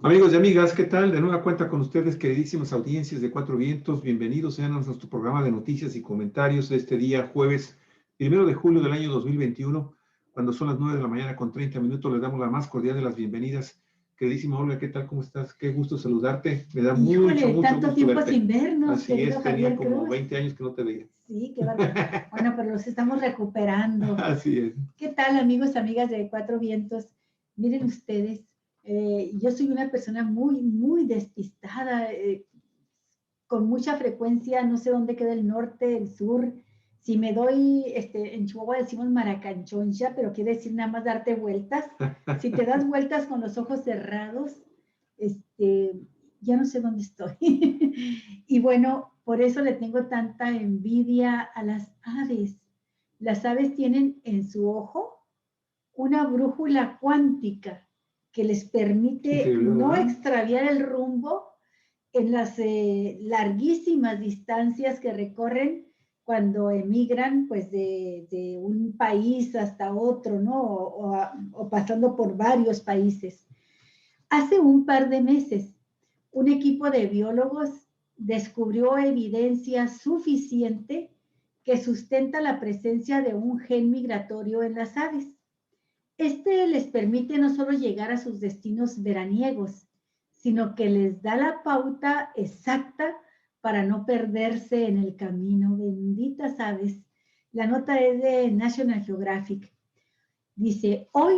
Amigos y amigas, ¿qué tal? De nueva cuenta con ustedes, queridísimas audiencias de Cuatro Vientos. Bienvenidos sean a nuestro programa de noticias y comentarios de este día, jueves 1 de julio del año 2021, cuando son las 9 de la mañana con 30 minutos. Les damos la más cordial de las bienvenidas. Queridísima Olga, ¿qué tal? ¿Cómo estás? Qué gusto saludarte. Me da mucho, Híjole, mucho tanto gusto tiempo verte. sin vernos, Así querido es, tenía Javier como Cruz. 20 años que no te veía. Sí, qué bárbaro. Bueno, pero los estamos recuperando. Así es. ¿Qué tal, amigos, amigas de Cuatro Vientos? Miren ustedes, yo soy una persona muy despistada, con mucha frecuencia, no sé dónde queda el norte, el sur. Si me doy, en Chihuahua decimos maracanchoncha, pero quiere decir nada más darte vueltas. Si te das vueltas con los ojos cerrados, este, ya no sé dónde estoy. Y bueno, por eso le tengo tanta envidia a las aves. Las aves tienen en su ojo una brújula cuántica que les permite Increíble, no ¿verdad? extraviar el rumbo en las larguísimas distancias que recorren cuando emigran pues de un país hasta otro, ¿no? O pasando por varios países. Hace un par de meses, un equipo de biólogos descubrió evidencia suficiente que sustenta la presencia de un gen migratorio en las aves. Este les permite no solo llegar a sus destinos veraniegos, sino que les da la pauta exacta para no perderse en el camino. Benditas aves. La nota es de National Geographic. Dice, hoy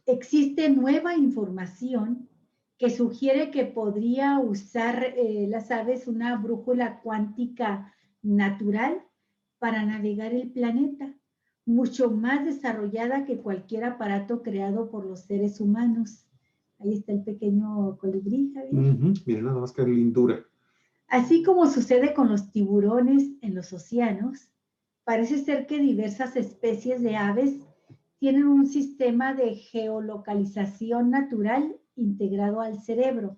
existe nueva información que sugiere que podría usar las aves una brújula cuántica natural para navegar el planeta, mucho más desarrollada que cualquier aparato creado por los seres humanos. Ahí está el pequeño colibrí, Javier. Mira, nada más que lindura. Así como sucede con los tiburones en los océanos, parece ser que diversas especies de aves tienen un sistema de geolocalización natural integrado al cerebro.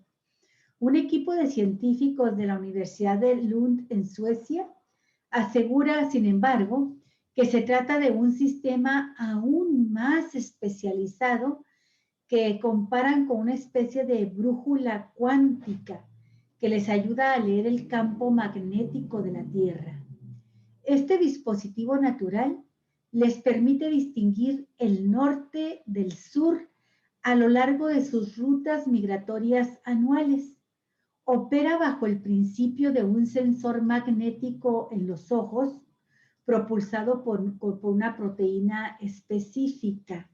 Un equipo de científicos de la Universidad de Lund en Suecia asegura, sin embargo, que se trata de un sistema aún más especializado que comparan con una especie de brújula cuántica que les ayuda a leer el campo magnético de la Tierra. Este dispositivo natural les permite distinguir el norte del sur a lo largo de sus rutas migratorias anuales. Opera bajo el principio de un sensor magnético en los ojos, propulsado por una proteína específica.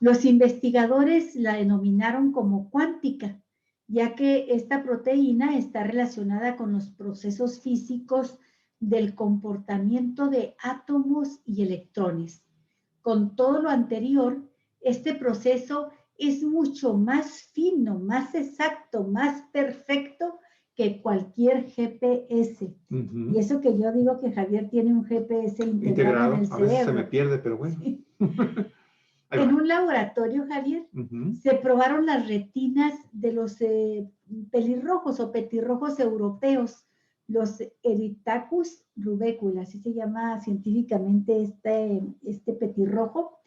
Los investigadores la denominaron como cuántica, ya que esta proteína está relacionada con los procesos físicos del comportamiento de átomos y electrones. Con todo lo anterior, este proceso es mucho más fino, más exacto, más perfecto que cualquier GPS. Y eso que yo digo que Javier tiene un GPS integrado en el A veces se me cerebro. pierde, pero bueno. Sí. Ahí En va. un laboratorio, Javier, se probaron las retinas de los pelirrojos o petirrojos europeos, los Erythacus rubecula, así se llama científicamente este petirrojo,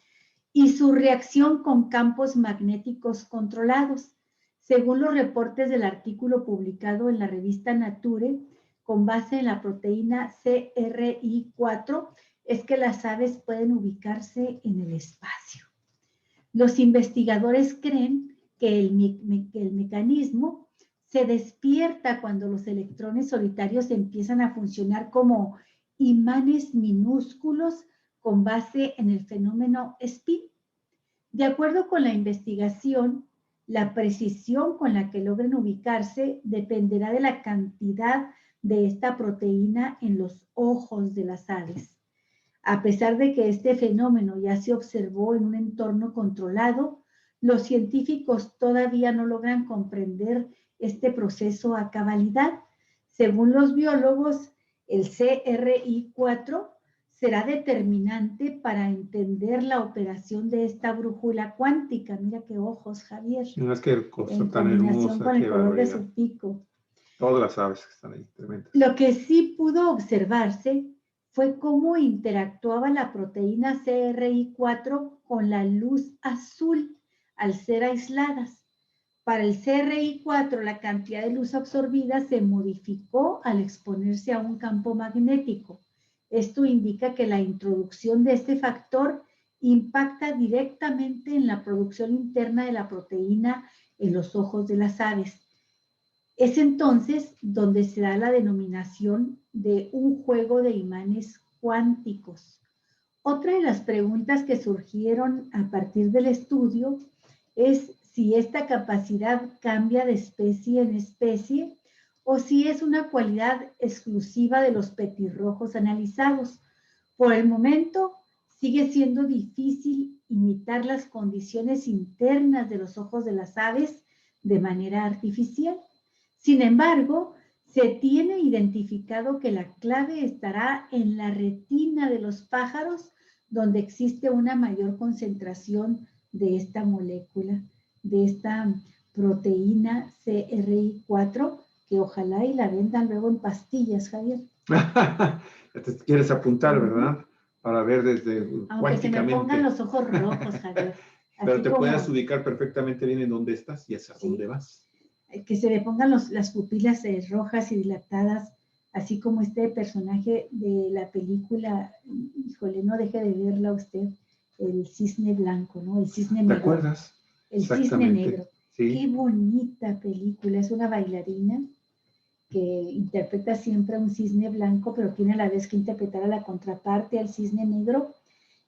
y su reacción con campos magnéticos controlados. Según los reportes del artículo publicado en la revista Nature, con base en la proteína CRI4, es que las aves pueden ubicarse en el espacio. Los investigadores creen que el mecanismo se despierta cuando los electrones solitarios empiezan a funcionar como imanes minúsculos con base en el fenómeno spin. De acuerdo con la investigación, la precisión con la que logren ubicarse dependerá de la cantidad de esta proteína en los ojos de las aves. A pesar de que este fenómeno ya se observó en un entorno controlado, los científicos todavía no logran comprender este proceso a cabalidad. Según los biólogos, el CRI4 será determinante para entender la operación de esta brújula cuántica. Mira qué ojos, Javier. No es que cosa En tan combinación hermosa, con qué el color de barbaridad. su pico. Todas las aves que están ahí, tremendas. Lo que sí pudo observarse fue cómo interactuaba la proteína CRI4 con la luz azul al ser aisladas. Para el CRI4, la cantidad de luz absorbida se modificó al exponerse a un campo magnético. Esto indica que la introducción de este factor impacta directamente en la producción interna de la proteína en los ojos de las aves. Es entonces donde se da la denominación de un juego de imanes cuánticos. Otra de las preguntas que surgieron a partir del estudio es si esta capacidad cambia de especie en especie o si es una cualidad exclusiva de los petirrojos analizados. Por el momento, sigue siendo difícil imitar las condiciones internas de los ojos de las aves de manera artificial. Sin embargo, se tiene identificado que la clave estará en la retina de los pájaros, donde existe una mayor concentración de esta molécula, de esta proteína CRI4, que ojalá y la vendan luego en pastillas, Javier. Te quieres apuntar, ¿verdad? Para ver desde aunque se me pongan los ojos rojos, Javier. Pero te puedes ubicar perfectamente bien en dónde estás y hacia dónde vas. Que se me pongan las pupilas rojas y dilatadas, así como este personaje de la película, híjole, no deje de verla usted, el cisne blanco, ¿no? El cisne negro. ¿Te acuerdas? El cisne negro. Sí. Qué bonita película, es una bailarina que interpreta siempre a un cisne blanco, pero tiene a la vez que interpretar a la contraparte, al cisne negro,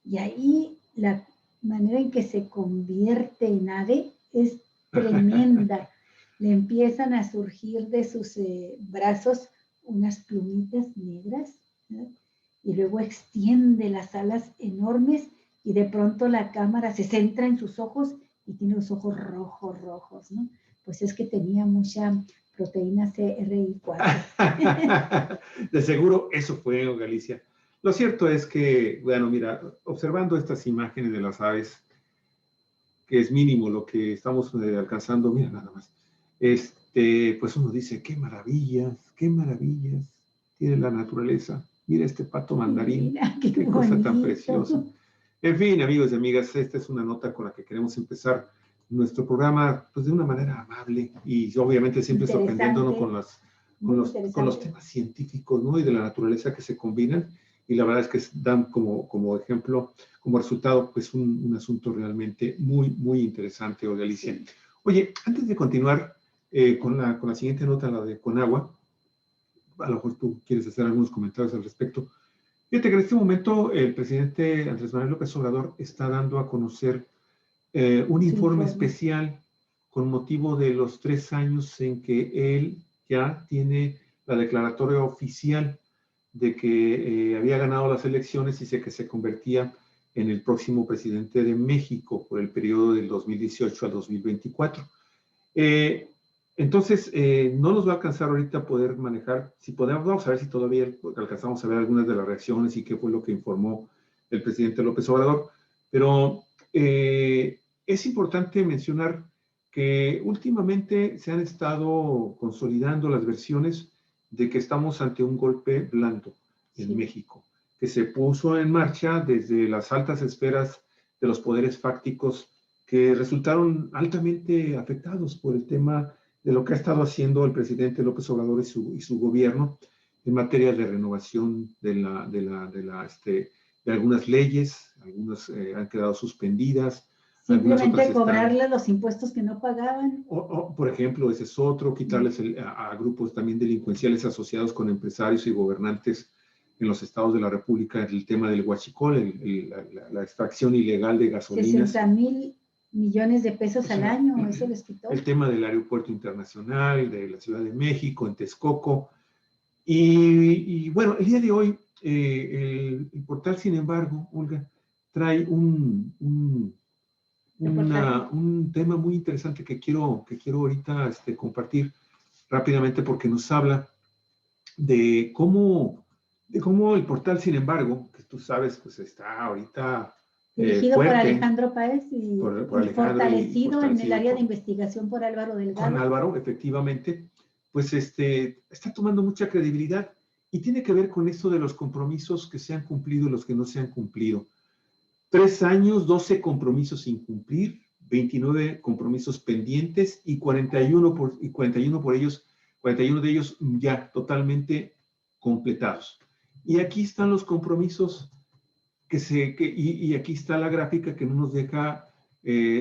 y ahí la manera en que se convierte en ave es tremenda. Le empiezan a surgir de sus brazos unas plumitas negras, ¿no? Y luego extiende las alas enormes y de pronto la cámara se centra en sus ojos y tiene los ojos rojos, ¿no? Pues es que tenía mucha proteína CRI4. De seguro eso fue, Galicia. Lo cierto es que, bueno, mira, observando estas imágenes de las aves, que es mínimo lo que estamos alcanzando, mira nada más. Pues uno dice, qué maravillas tiene la naturaleza. Mira este pato mandarín, mira, qué cosa tan preciosa. En fin, amigos y amigas, esta es una nota con la que queremos empezar nuestro programa, pues de una manera amable y obviamente siempre sorprendiéndonos con los temas científicos, ¿no? Y de la naturaleza que se combinan. Y la verdad es que dan como ejemplo, como resultado, pues un asunto realmente muy interesante, Olga Alicia. Sí. Oye, antes de continuar con la siguiente nota, la de Conagua, a lo mejor tú quieres hacer algunos comentarios al respecto. Fíjate que en este momento el presidente Andrés Manuel López Obrador está dando a conocer un informe especial con motivo de los 3 años en que él ya tiene la declaratoria oficial de que había ganado las elecciones y que se convertía en el próximo presidente de México por el periodo del 2018 al 2024. Entonces, no nos va a alcanzar ahorita a poder manejar, si podemos, vamos a ver si todavía alcanzamos a ver algunas de las reacciones y qué fue lo que informó el presidente López Obrador, pero es importante mencionar que últimamente se han estado consolidando las versiones de que estamos ante un golpe blando en México, que se puso en marcha desde las altas esferas de los poderes fácticos que resultaron altamente afectados por el tema de lo que ha estado haciendo el presidente López Obrador y su gobierno en materia de renovación de algunas leyes, algunas han quedado suspendidas. Simplemente cobrarle los impuestos que no pagaban. Por ejemplo, ese es otro, quitarles a grupos también delincuenciales asociados con empresarios y gobernantes en los estados de la República el tema del huachicol, la extracción ilegal de gasolinas. 60,000 millones de pesos al año, eso les quitó. El tema del aeropuerto internacional de la Ciudad de México, en Texcoco. Y bueno, el día de hoy, el portal, sin embargo, Olga, trae un tema muy interesante que quiero ahorita compartir rápidamente porque nos habla de cómo el portal, sin embargo, que tú sabes, pues está ahorita dirigido por Alejandro Páez y fortalecido en el área de investigación por Álvaro Delgado. Con Álvaro, efectivamente, pues está tomando mucha credibilidad y tiene que ver con esto de los compromisos que se han cumplido y los que no se han cumplido. 3 años, 12 compromisos sin cumplir, 29 compromisos pendientes y 41 de ellos ya totalmente completados. Y aquí están los compromisos y aquí está la gráfica que no nos deja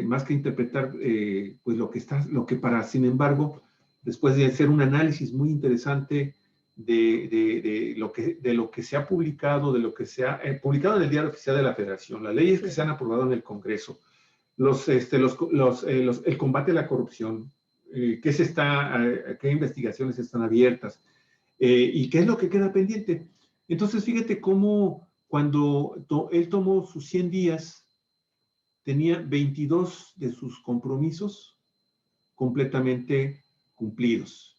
más que interpretar pues sin embargo, después de hacer un análisis muy interesante de lo que se ha publicado, de lo que se ha publicado en el Diario Oficial de la Federación, las leyes que se han aprobado en el Congreso, el combate a la corrupción, qué investigaciones están abiertas y qué es lo que queda pendiente. Entonces, fíjate cómo cuando él tomó sus 100 días, tenía 22 de sus compromisos completamente cumplidos,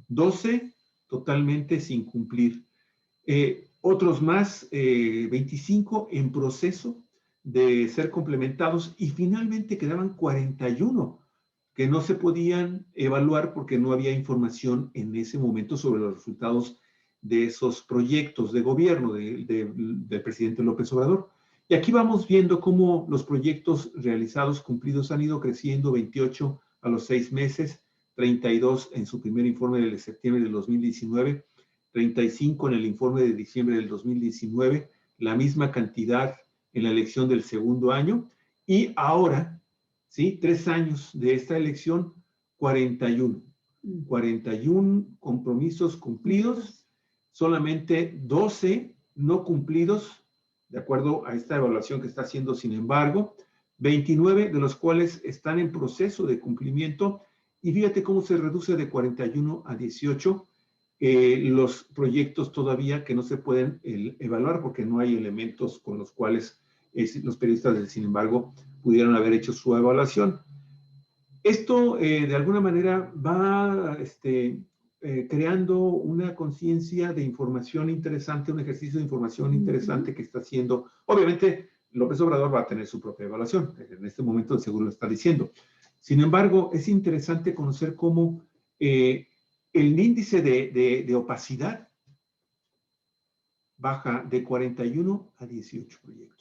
12 totalmente sin cumplir, otros más, 25 en proceso de ser complementados y finalmente quedaban 41 que no se podían evaluar porque no había información en ese momento sobre los resultados de esos proyectos de gobierno del presidente López Obrador. Y aquí vamos viendo cómo los proyectos realizados, cumplidos, han ido creciendo: 28 a los 6 meses, 32 en su primer informe de septiembre del 2019, 35 en el informe de diciembre del 2019, la misma cantidad en la elección del segundo año, y ahora, ¿sí? 3 años de esta elección, 41 compromisos cumplidos, solamente 12 no cumplidos, de acuerdo a esta evaluación que está haciendo, sin embargo, 29 de los cuales están en proceso de cumplimiento, y fíjate cómo se reduce de 41 a 18 los proyectos todavía que no se pueden evaluar porque no hay elementos con los cuales los periodistas, sin embargo, pudieron haber hecho su evaluación. Esto, de alguna manera, va creando una conciencia de información interesante, un ejercicio de información interesante que está haciendo. Obviamente, López Obrador va a tener su propia evaluación. En este momento, seguro lo está diciendo. Sin embargo, es interesante conocer cómo el índice de opacidad baja de 41 a 18 proyectos.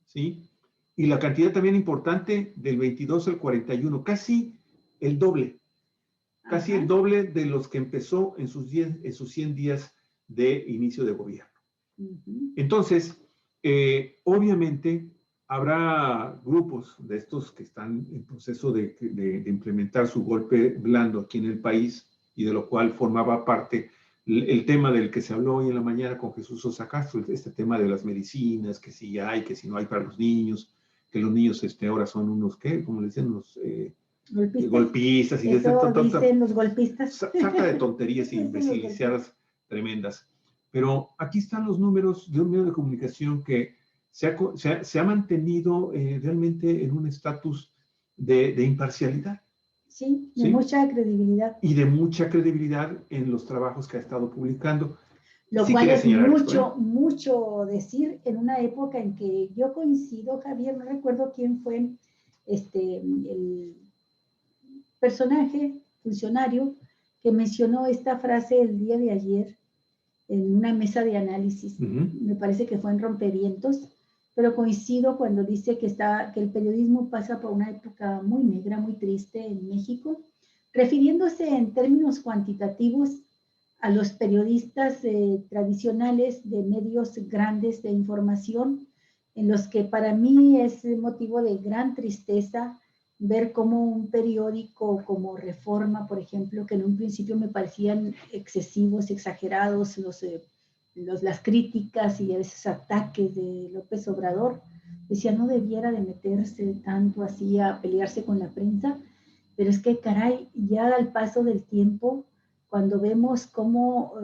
¿Sí? Y la cantidad también importante, del 22 al 41, casi el doble. Casi el doble de los que empezó en sus 100 días de inicio de gobierno. Entonces, obviamente, habrá grupos de estos que están en proceso de implementar su golpe blando aquí en el país, y de lo cual formaba parte el tema del que se habló hoy en la mañana con Jesús Sosa Castro, este tema de las medicinas, que si hay, que si no hay para los niños, que los niños ahora son unos, ¿qué? Como le dicen, los golpistas. Y eso dicen los golpistas. Saca de tonterías y imbecilizadas tremendas. Pero aquí están los números de un medio de comunicación que se ha mantenido realmente en un estatus de imparcialidad. Sí, de mucha credibilidad. Y de mucha credibilidad en los trabajos que ha estado publicando. Lo cual es mucho decir en una época en que yo coincido, Javier, no recuerdo quién fue el personaje, funcionario, que mencionó esta frase el día de ayer en una mesa de análisis. Me parece que fue en Rompevientos, pero coincido cuando dice que el periodismo pasa por una época muy negra, muy triste en México, refiriéndose en términos cuantitativos a los periodistas tradicionales de medios grandes de información, en los que para mí es motivo de gran tristeza ver cómo un periódico como Reforma, por ejemplo, que en un principio me parecían excesivos, exagerados, las críticas y a veces ataques de López Obrador, decía no debiera de meterse tanto así a pelearse con la prensa, pero es que caray, ya al paso del tiempo, cuando vemos cómo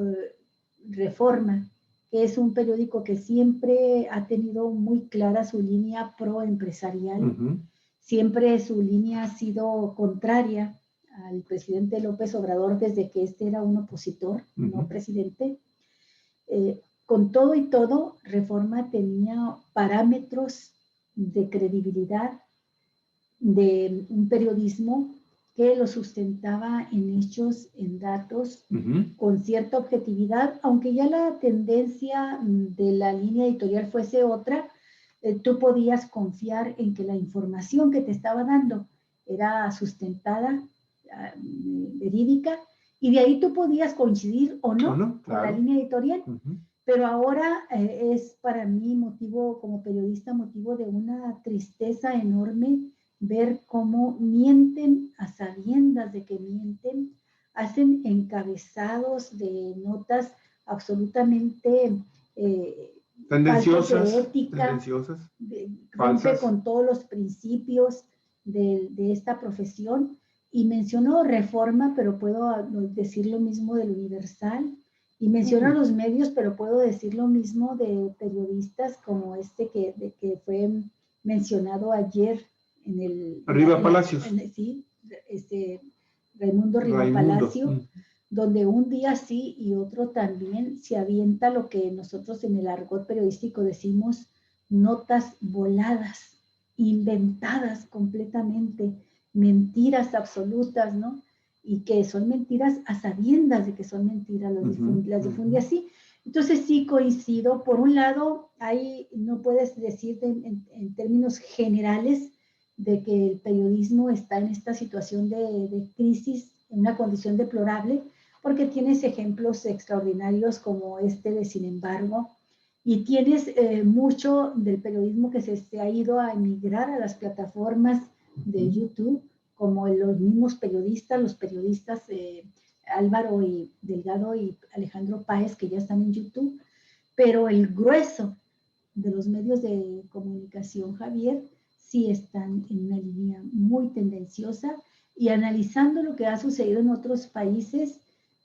Reforma, que es un periódico que siempre ha tenido muy clara su línea pro-empresarial, siempre su línea ha sido contraria al presidente López Obrador desde que este era un opositor, no presidente. Con todo y todo, Reforma tenía parámetros de credibilidad, de un periodismo que lo sustentaba en hechos, en datos, con cierta objetividad, aunque ya la tendencia de la línea editorial fuese otra, tú podías confiar en que la información que te estaba dando era sustentada, verídica, y de ahí tú podías coincidir o no, Claro. con la línea editorial. Uh-huh. Pero ahora es para mí motivo, como periodista, motivo de una tristeza enorme ver cómo mienten a sabiendas de que mienten, hacen encabezados de notas absolutamente faltos de ética, rompe con todos los principios de esta profesión. Y menciono Reforma, pero puedo decir lo mismo del Universal. Y menciono los medios, pero puedo decir lo mismo de periodistas como este que fue mencionado ayer en el... Riva Palacios. Sí, Raimundo Riva Palacio, donde un día sí y otro también se avienta lo que nosotros en el argot periodístico decimos notas voladas, inventadas completamente, mentiras absolutas, ¿no? Y que son mentiras a sabiendas de que son mentiras, las difunde así. Entonces sí coincido, por un lado, ahí no puedes decir en términos generales de que el periodismo está en esta situación de crisis, en una condición deplorable, porque tienes ejemplos extraordinarios como este de Sin Embargo, y tienes mucho del periodismo que se ha ido a emigrar a las plataformas de YouTube, como los mismos periodistas, los periodistas Álvaro y Delgado y Alejandro Páez, que ya están en YouTube, pero el grueso de los medios de comunicación, Javier, sí están en una línea muy tendenciosa, y analizando lo que ha sucedido en otros países,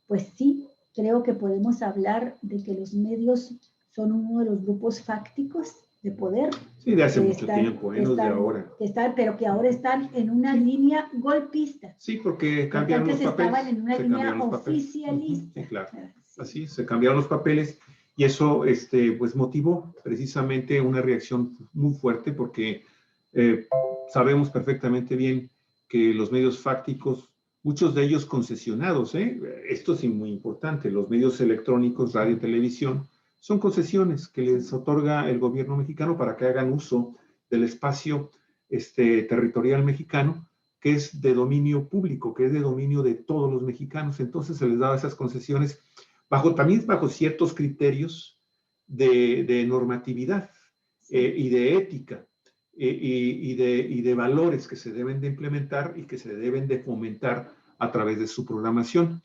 pues sí, creo que podemos hablar de que los medios son uno de los grupos fácticos de poder. Sí, de hace mucho tiempo, no de ahora. Pero que ahora están en una línea golpista. Sí, porque cambiaron los papeles. Estaban en una línea oficialista. Sí, claro. Sí. Así, se cambiaron los papeles y eso pues motivó precisamente una reacción muy fuerte porque sabemos perfectamente bien que los medios fácticos, muchos de ellos concesionados, esto es muy importante, los medios electrónicos, radio y televisión, son concesiones que les otorga el gobierno mexicano para que hagan uso del espacio territorial mexicano, que es de dominio público, que es de dominio de todos los mexicanos. Entonces se les daba esas concesiones también bajo ciertos criterios de normatividad y de ética y de valores que se deben de implementar y que se deben de fomentar a través de su programación.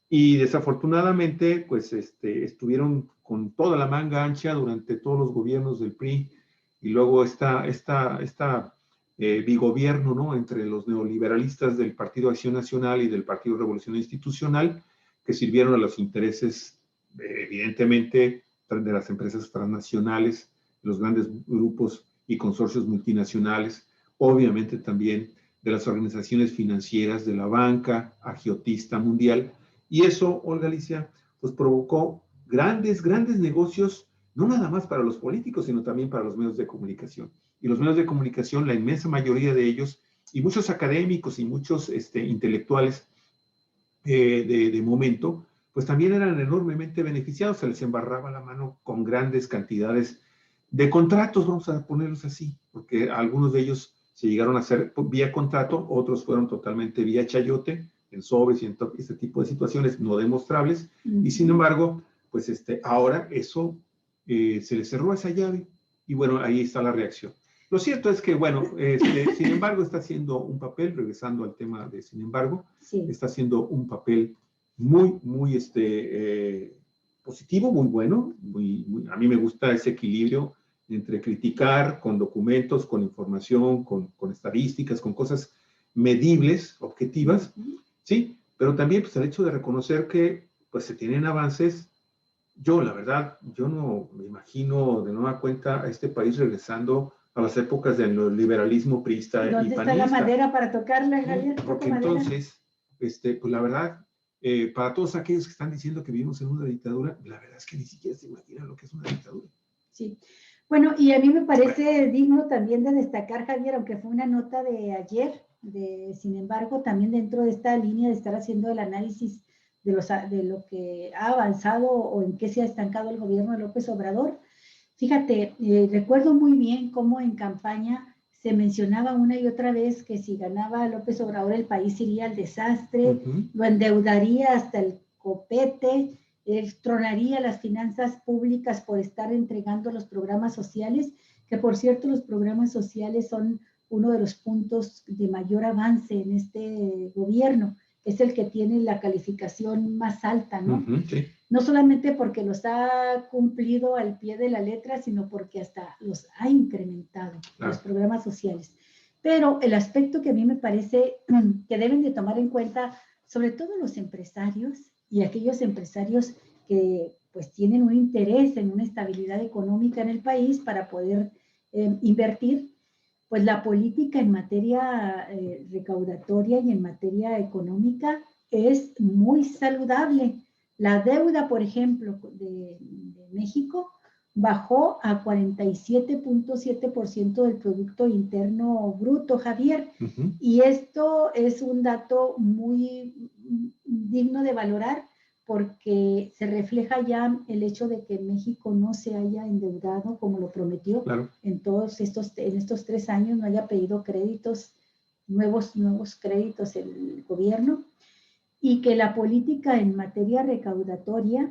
Y desafortunadamente, pues estuvieron con toda la manga ancha durante todos los gobiernos del PRI, y luego esta bigobierno, ¿no?, entre los neoliberalistas del Partido Acción Nacional y del Partido Revolución Institucional, que sirvieron a los intereses, evidentemente, de las empresas transnacionales, los grandes grupos y consorcios multinacionales, obviamente también de las organizaciones financieras, de la banca agiotista mundial. Y eso, Olga Alicia, pues provocó grandes negocios, no nada más para los políticos, sino también para los medios de comunicación. Y los medios de comunicación, la inmensa mayoría de ellos, y muchos académicos y muchos intelectuales de momento, pues también eran enormemente beneficiados, se les embarraba la mano con grandes cantidades de contratos, vamos a ponerlos así, porque algunos de ellos se llegaron a hacer vía contrato, otros fueron totalmente vía chayote, en sobres y en este tipo de situaciones no demostrables, y sin embargo, pues ahora eso se le cerró esa llave, y bueno, ahí está la reacción. Lo cierto es que, bueno, Sin Embargo está haciendo un papel, regresando al tema de Sin Embargo, sí, está haciendo un papel muy positivo, muy bueno, a mí me gusta ese equilibrio entre criticar con documentos, con información, con estadísticas, con cosas medibles, objetivas, sí, pero también pues el hecho de reconocer que pues se tienen avances. Yo, la verdad, yo no me imagino de nueva cuenta a este país regresando a las épocas del liberalismo priista y panista. ¿Dónde está la madera para tocarla, Javier? Porque entonces, pues la verdad, para todos aquellos que están diciendo que vivimos en una dictadura, la verdad es que ni siquiera se imaginan lo que es una dictadura. Sí. Bueno, y a mí me parece digno también de destacar, Javier, aunque fue una nota de ayer, Sin Embargo, también dentro de esta línea de estar haciendo el análisis de lo que ha avanzado o en qué se ha estancado el gobierno de López Obrador, Fíjate, recuerdo muy bien cómo en campaña se mencionaba una y otra vez que si ganaba López Obrador el país iría al desastre, lo endeudaría hasta el copete, tronaría las finanzas públicas por estar entregando los programas sociales, que por cierto los programas sociales son uno de los puntos de mayor avance en este gobierno, que es el que tiene la calificación más alta, ¿no? Sí. No solamente porque los ha cumplido al pie de la letra, sino porque hasta los ha incrementado, los programas sociales. Pero el aspecto que a mí me parece que deben de tomar en cuenta, sobre todo los empresarios y aquellos empresarios que pues tienen un interés en una estabilidad económica en el país para poder invertir, pues la política en materia recaudatoria y en materia económica es muy saludable. La deuda, por ejemplo, de México bajó a 47.7% del Producto Interno Bruto, Javier. Y esto es un dato muy digno de valorar porque se refleja ya el hecho de que México no se haya endeudado como lo prometió en estos 3 años, no haya pedido créditos, nuevos créditos el gobierno, y que la política en materia recaudatoria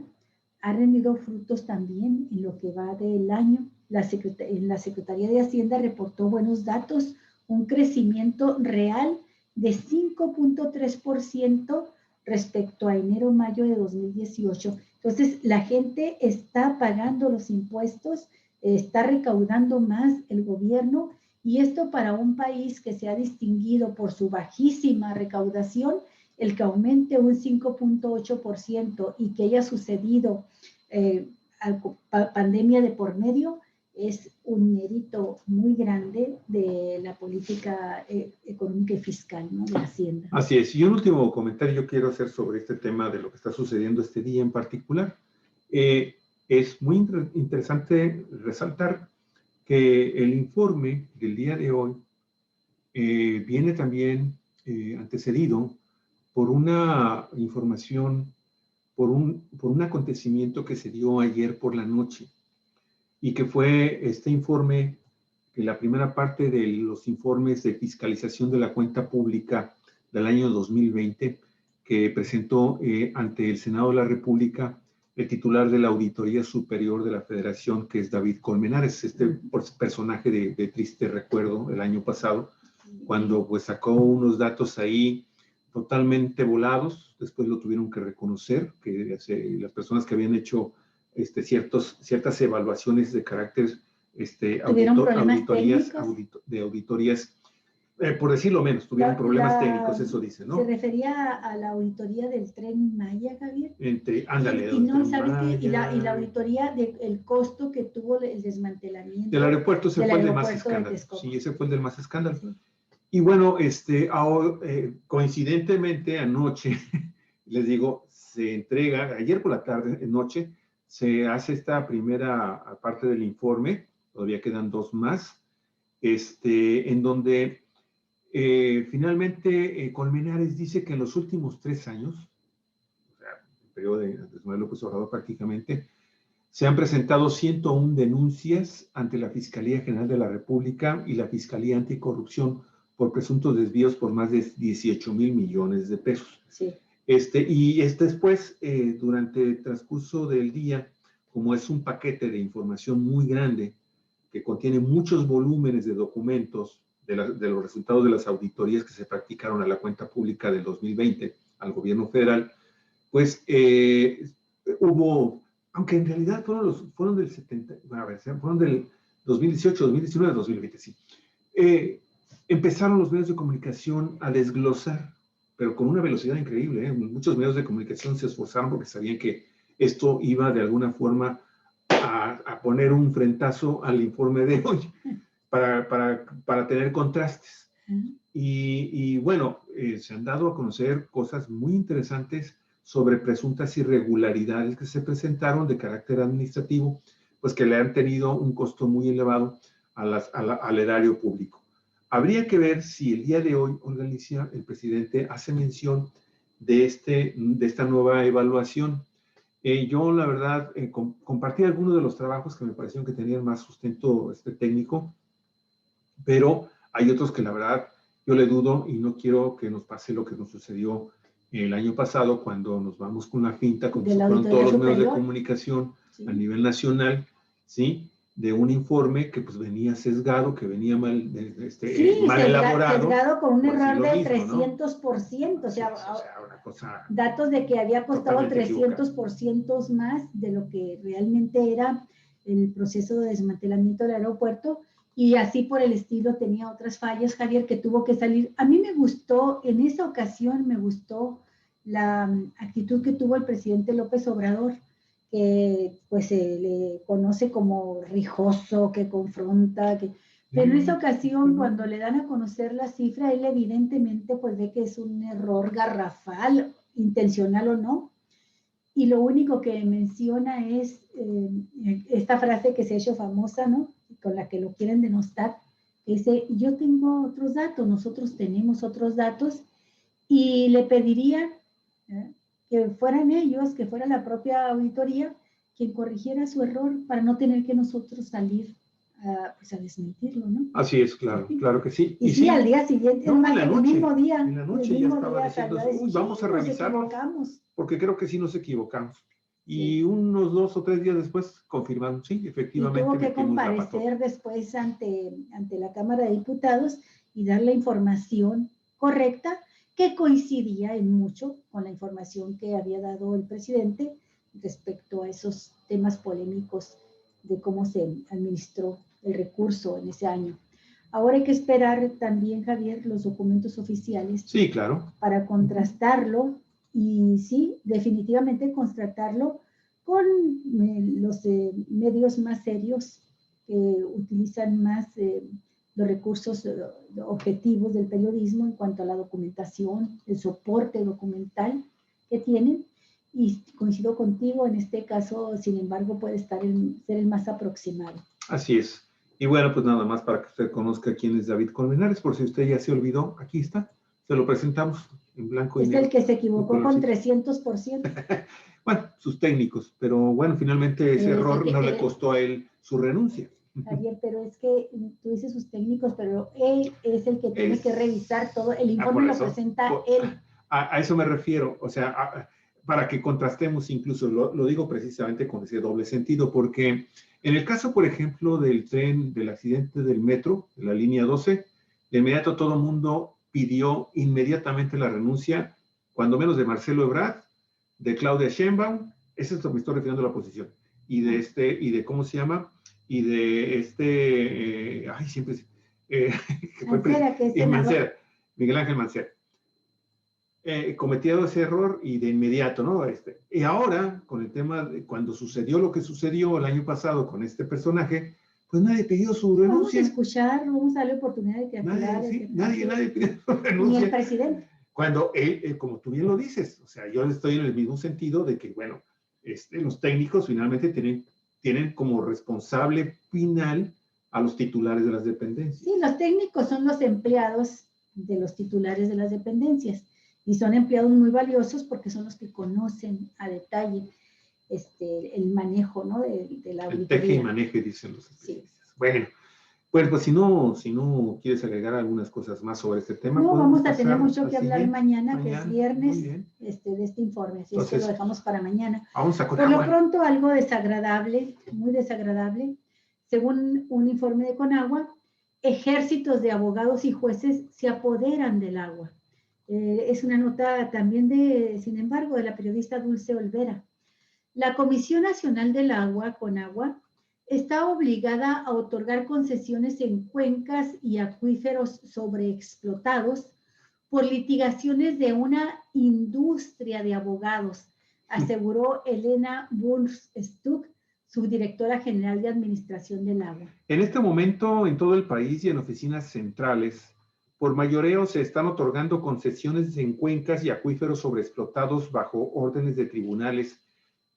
ha rendido frutos también en lo que va del año. La Secretaría de Hacienda reportó buenos datos, un crecimiento real de 5.3% respecto a enero-mayo de 2018. Entonces, la gente está pagando los impuestos, está recaudando más el gobierno, y esto para un país que se ha distinguido por su bajísima recaudación, el que aumente un 5.8% y que haya sucedido pandemia de por medio, es un mérito muy grande de la política económica y fiscal, ¿no?, de la Hacienda. Así es. Y un último comentario yo quiero hacer sobre este tema de lo que está sucediendo este día en particular. Es muy interesante resaltar que el informe del día de hoy viene también antecedido por una información, por un acontecimiento que se dio ayer por la noche, y que fue este informe, que la primera parte de los informes de fiscalización de la cuenta pública del año 2020, que presentó ante el Senado de la República el titular de la Auditoría Superior de la Federación, que es David Colmenares, este personaje de triste recuerdo el año pasado, cuando pues sacó unos datos ahí totalmente volados. Después lo tuvieron que reconocer, que las personas que habían hecho ciertas evaluaciones de carácter auditorías, por decirlo menos, tuvieron problemas técnicos, eso dice, ¿no? Se refería a la auditoría del Tren Maya, Javier. Ándale. Y no, ¿sabes qué? Y la auditoría del costo que tuvo el desmantelamiento del aeropuerto, ese fue el de más escándalo. Sí, ese fue el del más escándalo. Sí. Y bueno, ahora, coincidentemente anoche, les digo, se entrega, ayer por la tarde, noche, se hace esta primera parte del informe, todavía quedan 2 más, en donde finalmente Colmenares dice que en los últimos 3 años, o sea, el periodo de Andrés Manuel López Obrador prácticamente, se han presentado 101 denuncias ante la Fiscalía General de la República y la Fiscalía Anticorrupción por presuntos desvíos por más de 18,000 millones de pesos. Sí. Y después, durante el transcurso del día, como es un paquete de información muy grande, que contiene muchos volúmenes de documentos de los resultados de las auditorías que se practicaron a la cuenta pública del 2020 al gobierno federal, pues hubo, aunque en realidad fueron del 70, fueron del 2018, 2019, 2020, sí. Empezaron los medios de comunicación a desglosar, pero con una velocidad increíble. Muchos medios de comunicación se esforzaron porque sabían que esto iba de alguna forma a poner un frentazo al informe de hoy para tener contrastes. Y bueno, se han dado a conocer cosas muy interesantes sobre presuntas irregularidades que se presentaron de carácter administrativo, pues que le han tenido un costo muy elevado al erario público. Habría que ver si el día de hoy, Olga Alicia, el presidente hace mención de esta nueva evaluación. Yo, la verdad, compartí algunos de los trabajos que me parecieron que tenían más sustento técnico, pero hay otros que, la verdad, yo le dudo y no quiero que nos pase lo que nos sucedió el año pasado cuando nos vamos con la finta, como se fueron todos los medios de comunicación a nivel nacional, ¿sí? De un informe que pues venía sesgado, que venía mal, mal elaborado. Sesgado con un error de 300%, ¿no? O sea, una cosa, datos de que había costado 300% más de lo que realmente era el proceso de desmantelamiento del aeropuerto, y así por el estilo. Tenía otras fallas, Javier, que tuvo que salir. A mí me gustó, en esa ocasión me gustó la actitud que tuvo el presidente López Obrador, que pues se le conoce como rijoso, que confronta, pero en esa ocasión, cuando le dan a conocer la cifra, él evidentemente pues ve que es un error garrafal, intencional o no, y lo único que menciona es esta frase que se ha hecho famosa, ¿no? Con la que lo quieren denostar, que dice: yo tengo otros datos, nosotros tenemos otros datos, y le pediría que fueran ellos, que fuera la propia auditoría, quien corrigiera su error para no tener que nosotros salir pues a desmentirlo, ¿no? Así es, claro, claro que sí. Y sí, al día siguiente, no, más, el mismo día. En la noche ya estaba diciendo, uy, vamos a revisarlo, porque creo que sí nos equivocamos. Y unos 2 o 3 días después confirmaron, sí, efectivamente. Y tuvo que comparecer después ante la Cámara de Diputados y dar la información correcta, que coincidía en mucho con la información que había dado el presidente respecto a esos temas polémicos de cómo se administró el recurso en ese año. Ahora hay que esperar también, Javier, los documentos oficiales. Sí, claro. Para contrastarlo, y sí, definitivamente contrastarlo con los medios más serios que utilizan más los recursos objetivos del periodismo en cuanto a la documentación, el soporte documental que tienen. Y coincido contigo, en este caso, sin embargo, puede ser el más aproximado. Así es. Y bueno, pues nada más para que usted conozca quién es David Colmenares, por si usted ya se olvidó, aquí está, se lo presentamos en blanco y negro. Es el que se equivocó con 300%. Bueno, sus técnicos, pero bueno, finalmente ese error no le costó a él su renuncia. Javier, pero es que tú dices sus técnicos, pero él es el que tiene que revisar todo, el informe lo presenta él. A eso me refiero, o sea, para que contrastemos incluso, lo digo precisamente con ese doble sentido, porque en el caso, por ejemplo, del tren, del accidente del metro, de la línea 12, de inmediato todo el mundo pidió inmediatamente la renuncia, cuando menos de Marcelo Ebrard, de Claudia Sheinbaum, eso es lo que me estoy refiriendo a la oposición, y de ¿cómo se llama? Y de siempre Mancera, Miguel Ángel Mancera. Cometido ese error y de inmediato, ¿no? Y ahora, con el tema de cuando sucedió lo que sucedió el año pasado con este personaje, pues nadie pidió su renuncia. Vamos a escuchar, vamos a darle oportunidad de que aclare. Nadie pidió su renuncia. Ni el presidente. Cuando él, como tú bien lo dices, o sea, yo estoy en el mismo sentido de que, bueno, los técnicos finalmente tienen como responsable final a los titulares de las dependencias. Sí, los técnicos son los empleados de los titulares de las dependencias. Y son empleados muy valiosos porque son los que conocen a detalle el manejo, ¿no? de la auditoría. El teje y maneje, dicen los especialistas. Sí. Bueno, pues si no quieres agregar algunas cosas más sobre este tema. No, vamos a tener mucho que hablar mañana, que es viernes, de este informe. Así es que lo dejamos para mañana. Vamos a Por lo pronto, algo desagradable, muy desagradable. Según un informe de Conagua, ejércitos de abogados y jueces se apoderan del agua. Es una nota también sin embargo, de la periodista Dulce Olvera. La Comisión Nacional del Agua, Conagua, está obligada a otorgar concesiones en cuencas y acuíferos sobreexplotados por litigaciones de una industria de abogados, aseguró Elena Burns-Stuck, subdirectora general de Administración del Agua. En este momento, en todo el país y en oficinas centrales, por mayoreo se están otorgando concesiones en cuencas y acuíferos sobreexplotados bajo órdenes de tribunales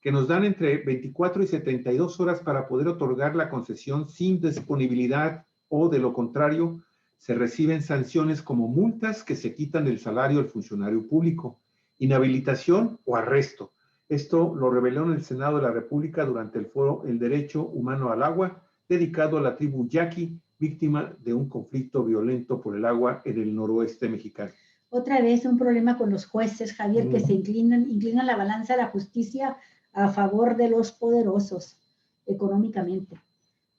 que nos dan entre 24 y 72 horas para poder otorgar la concesión sin disponibilidad o, de lo contrario, se reciben sanciones como multas que se quitan del salario del funcionario público, inhabilitación o arresto. Esto lo reveló en el Senado de la República durante el foro El Derecho Humano al Agua, dedicado a la tribu Yaqui, víctima de un conflicto violento por el agua en el noroeste mexicano. Otra vez un problema con los jueces, Javier, que se inclinan la balanza de la justicia a favor de los poderosos económicamente.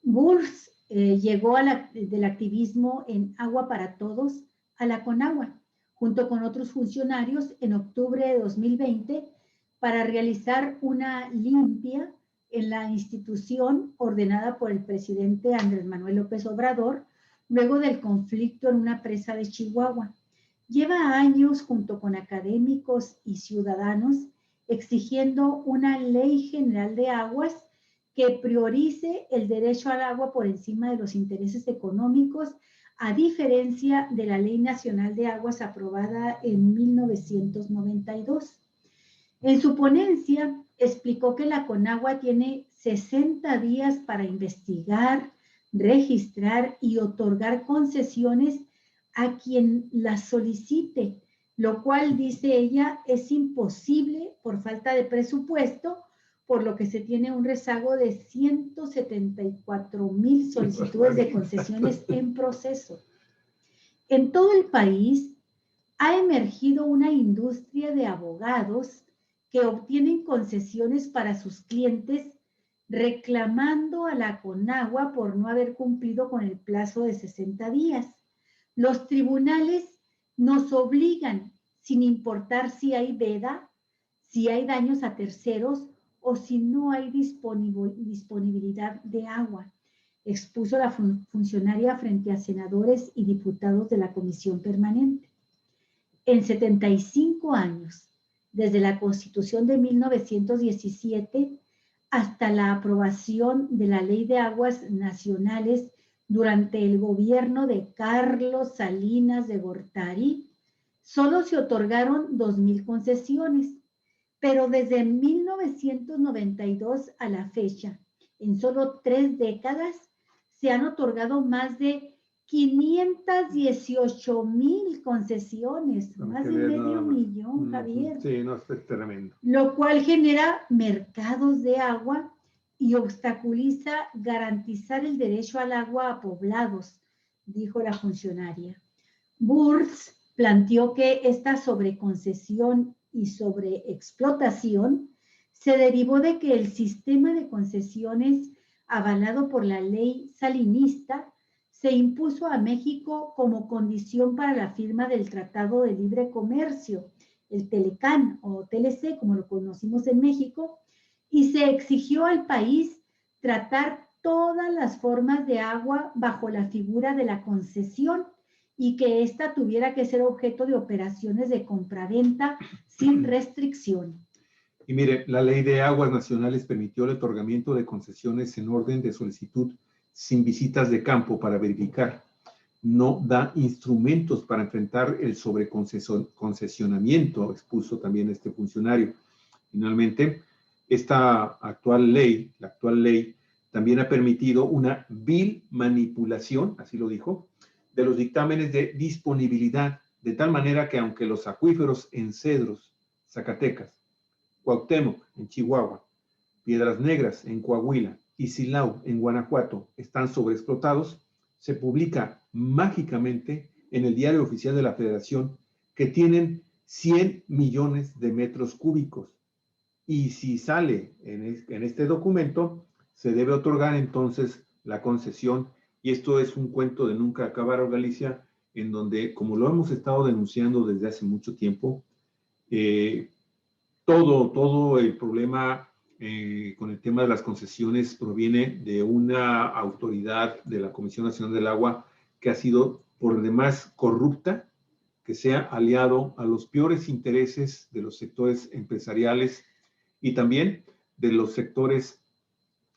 Bulls llegó del activismo en Agua para Todos a la Conagua, junto con otros funcionarios en octubre de 2020, para realizar una limpia en la institución ordenada por el presidente Andrés Manuel López Obrador, luego del conflicto en una presa de Chihuahua. Lleva años junto con académicos y ciudadanos exigiendo una ley general de aguas que priorice el derecho al agua por encima de los intereses económicos, a diferencia de la Ley Nacional de Aguas aprobada en 1992. En su ponencia explicó que la Conagua tiene 60 días para investigar, registrar y otorgar concesiones a quien las solicite, lo cual, dice ella, es imposible por falta de presupuesto, por lo que se tiene un rezago de 174,000 solicitudes de concesiones en proceso. En todo el país ha emergido una industria de abogados que obtienen concesiones para sus clientes, reclamando a la Conagua por no haber cumplido con el plazo de 60 días. Los tribunales nos obligan, sin importar si hay veda, si hay daños a terceros o si no hay disponibilidad de agua, expuso la funcionaria frente a senadores y diputados de la Comisión Permanente. En 75 años, desde la Constitución de 1917 hasta la aprobación de la Ley de Aguas Nacionales durante el gobierno de Carlos Salinas de Gortari, solo se otorgaron 2,000 concesiones, pero desde 1992 a la fecha, en solo 3 décadas, se han otorgado más de 518,000 concesiones, más de medio millón, Javier. Sí, no, es tremendo. Lo cual genera mercados de agua y obstaculiza garantizar el derecho al agua a poblados, dijo la funcionaria. Burns planteó que esta sobreconcesión y sobreexplotación se derivó de que el sistema de concesiones avalado por la ley salinista se impuso a México como condición para la firma del Tratado de Libre Comercio, el Telecán o TLC, como lo conocimos en México, y se exigió al país tratar todas las formas de agua bajo la figura de la concesión y que ésta tuviera que ser objeto de operaciones de compraventa sin restricción. Y mire, la Ley de Aguas Nacionales permitió el otorgamiento de concesiones en orden de solicitud sin visitas de campo para verificar. No da instrumentos para enfrentar el sobreconcesionamiento, expuso también este funcionario. Finalmente, la actual ley, también ha permitido una vil manipulación, así lo dijo, de los dictámenes de disponibilidad, de tal manera que aunque los acuíferos en Cedros, Zacatecas, Cuauhtémoc, en Chihuahua, Piedras Negras, en Coahuila, y Silao, en Guanajuato, están sobreexplotados, se publica mágicamente en el Diario Oficial de la Federación que tienen 100 millones de metros cúbicos. Y si sale en este documento, se debe otorgar entonces la concesión. Y esto es un cuento de nunca acabar, Galicia, en donde, como lo hemos estado denunciando desde hace mucho tiempo, todo el problema con el tema de las concesiones proviene de una autoridad de la Comisión Nacional del Agua que ha sido por demás corrupta, que se ha aliado a los peores intereses de los sectores empresariales y también de los sectores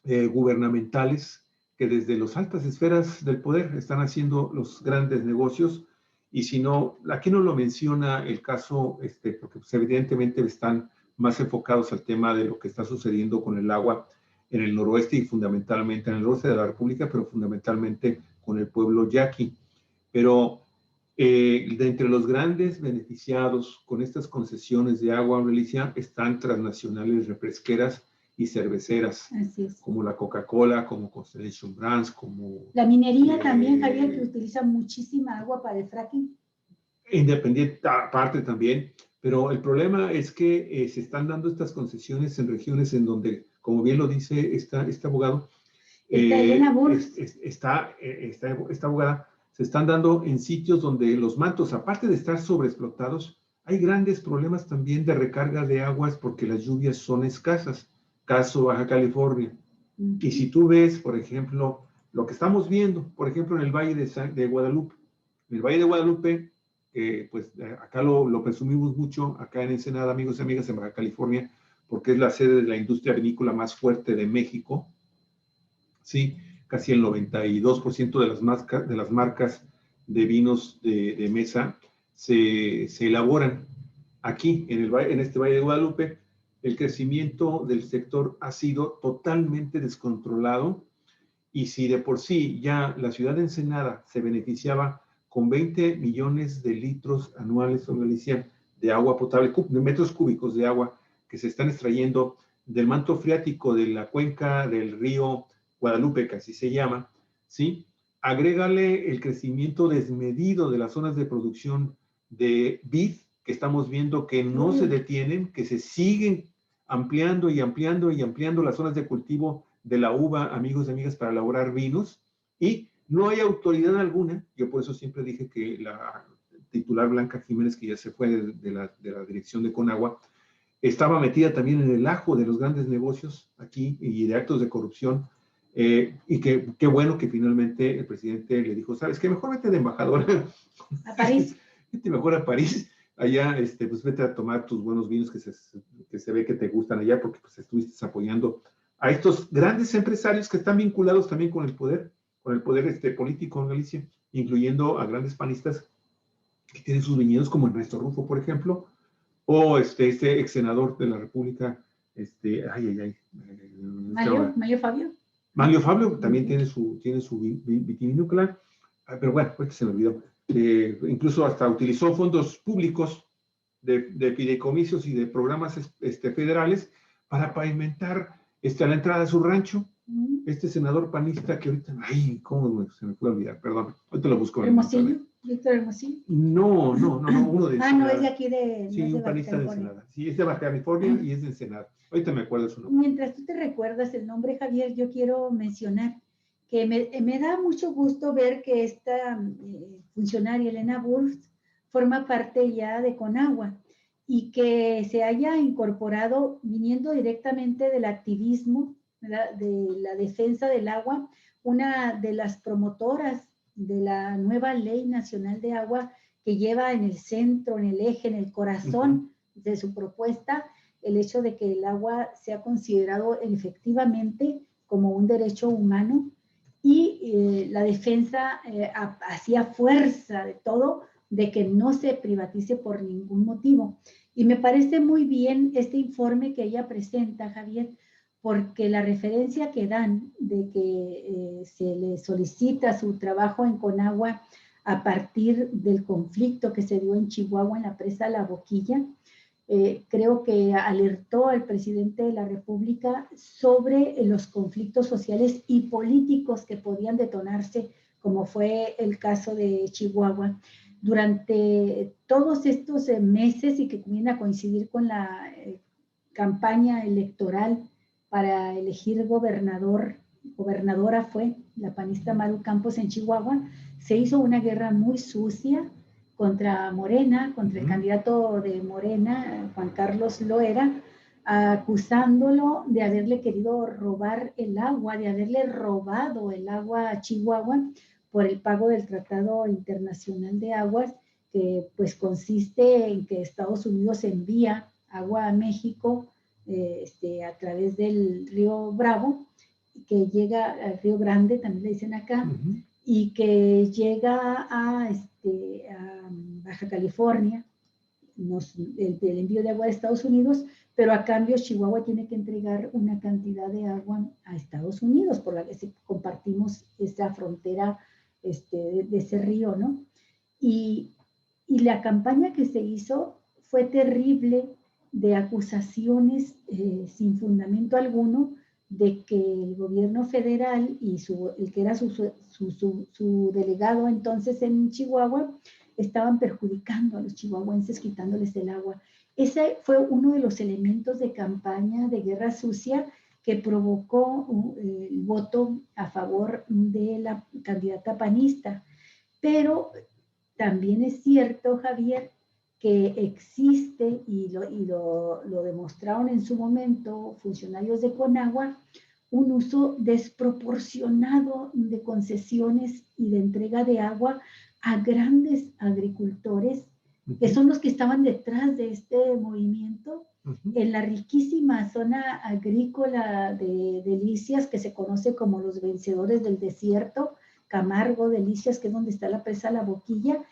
gubernamentales que desde las altas esferas del poder están haciendo los grandes negocios. Y si no, aquí no lo menciona el caso, porque pues, evidentemente están más enfocados al tema de lo que está sucediendo con el agua en el noroeste y fundamentalmente en el noroeste de la República, pero fundamentalmente con el pueblo yaqui. Pero De entre los grandes beneficiados con estas concesiones de agua, Alicia, están transnacionales refresqueras y cerveceras, Así es. como la Coca-Cola, como Constellation Brands, como... La minería también, Javier, que utiliza muchísima agua para el fracking. Independiente aparte también, pero el problema es que se están dando estas concesiones en regiones en donde, como bien lo dice este abogado, Elena Burns. esta abogada, se están dando en sitios donde los mantos, aparte de estar sobreexplotados, hay grandes problemas también de recarga de aguas porque las lluvias son escasas. Caso Baja California. Y si tú ves, por ejemplo, lo que estamos viendo, por ejemplo, en el Valle de Guadalupe. En el Valle de Guadalupe, pues acá lo presumimos mucho, acá en Ensenada, amigos y amigas, en Baja California, porque es la sede de la industria vinícola más fuerte de México. Sí, casi el 92% de las marcas de vinos de mesa se elaboran aquí, en este Valle de Guadalupe. El crecimiento del sector ha sido totalmente descontrolado, y si de por sí ya la ciudad de Ensenada se beneficiaba con 20 millones de litros anuales, Alicia, de agua potable, de metros cúbicos de agua que se están extrayendo del manto freático de la cuenca del río Guadalupe, que así se llama, ¿sí? Agrégale el crecimiento desmedido de las zonas de producción de vid, que estamos viendo que no se detienen, que se siguen ampliando y ampliando y ampliando las zonas de cultivo de la uva, amigos y amigas, para elaborar vinos, y no hay autoridad alguna. Yo por eso siempre dije que la titular Blanca Jiménez, que ya se fue de la dirección de Conagua, estaba metida también en el ajo de los grandes negocios aquí y de actos de corrupción, y qué bueno que finalmente el presidente le dijo, ¿sabes qué? Mejor vete de embajadora a París. Vete mejor a París, allá, pues vete a tomar tus buenos vinos que se ve que te gustan allá, porque pues estuviste apoyando a estos grandes empresarios que están vinculados también con el poder político en Galicia, incluyendo a grandes panistas que tienen sus viñedos, como Ernesto Rufo, por ejemplo, o este ex senador de la República, Mario Fabio. Mario Fabio también tiene su vitivinícola, pero bueno, ahorita se me olvidó. Incluso hasta utilizó fondos públicos de fideicomisos y de programas federales para pavimentar la entrada de su rancho. Este senador panista que ahorita, cómo se me fue a olvidar, perdón, ahorita lo busco. ¿Hermosillo? ¿Víctor Hermosillo? No, uno de Ensenada. No, es de aquí de... Sí, un panista de Ensenada. Sí, es de Baja California y es de Ensenada. Ahorita me acuerdo su nombre. Mientras tú te recuerdas el nombre, Javier, yo quiero mencionar que me da mucho gusto ver que esta funcionaria, Elena Burns, forma parte ya de Conagua y que se haya incorporado viniendo directamente del activismo, ¿verdad?, de la defensa del agua, una de las promotoras de la nueva Ley Nacional de Agua, que lleva en el centro, en el eje, en el corazón de su propuesta, el hecho de que el agua sea considerado efectivamente como un derecho humano, y la defensa hacía fuerza de todo de que no se privatice por ningún motivo. Y me parece muy bien este informe que ella presenta, Javier, porque la referencia que dan de que se le solicita su trabajo en Conagua a partir del conflicto que se dio en Chihuahua en la presa La Boquilla, creo que alertó al presidente de la República sobre los conflictos sociales y políticos que podían detonarse, como fue el caso de Chihuahua. Durante todos estos meses, y que viene a coincidir con la campaña electoral para elegir gobernadora fue la panista Maru Campos en Chihuahua, se hizo una guerra muy sucia contra Morena, contra el candidato de Morena, Juan Carlos Loera, acusándolo de haberle querido robar el agua, de haberle robado el agua a Chihuahua por el pago del Tratado Internacional de Aguas, que pues consiste en que Estados Unidos envía agua a México a través del río Bravo, que llega al Río Grande, también le dicen acá, y que llega a Baja California, el envío de agua de Estados Unidos, pero a cambio Chihuahua tiene que entregar una cantidad de agua a Estados Unidos, por la que compartimos esa frontera de ese río, ¿no? y la campaña que se hizo fue terrible, de acusaciones sin fundamento alguno, de que el gobierno federal y el que era su delegado entonces en Chihuahua, estaban perjudicando a los chihuahuenses, quitándoles el agua. Ese fue uno de los elementos de campaña de guerra sucia que provocó el voto a favor de la candidata panista. Pero también es cierto, Javier, que existe, y lo demostraron en su momento funcionarios de Conagua, un uso desproporcionado de concesiones y de entrega de agua a grandes agricultores, que son los que estaban detrás de este movimiento, en la riquísima zona agrícola de Delicias, que se conoce como los vencedores del desierto, Camargo, Delicias, que es donde está la presa La Boquilla,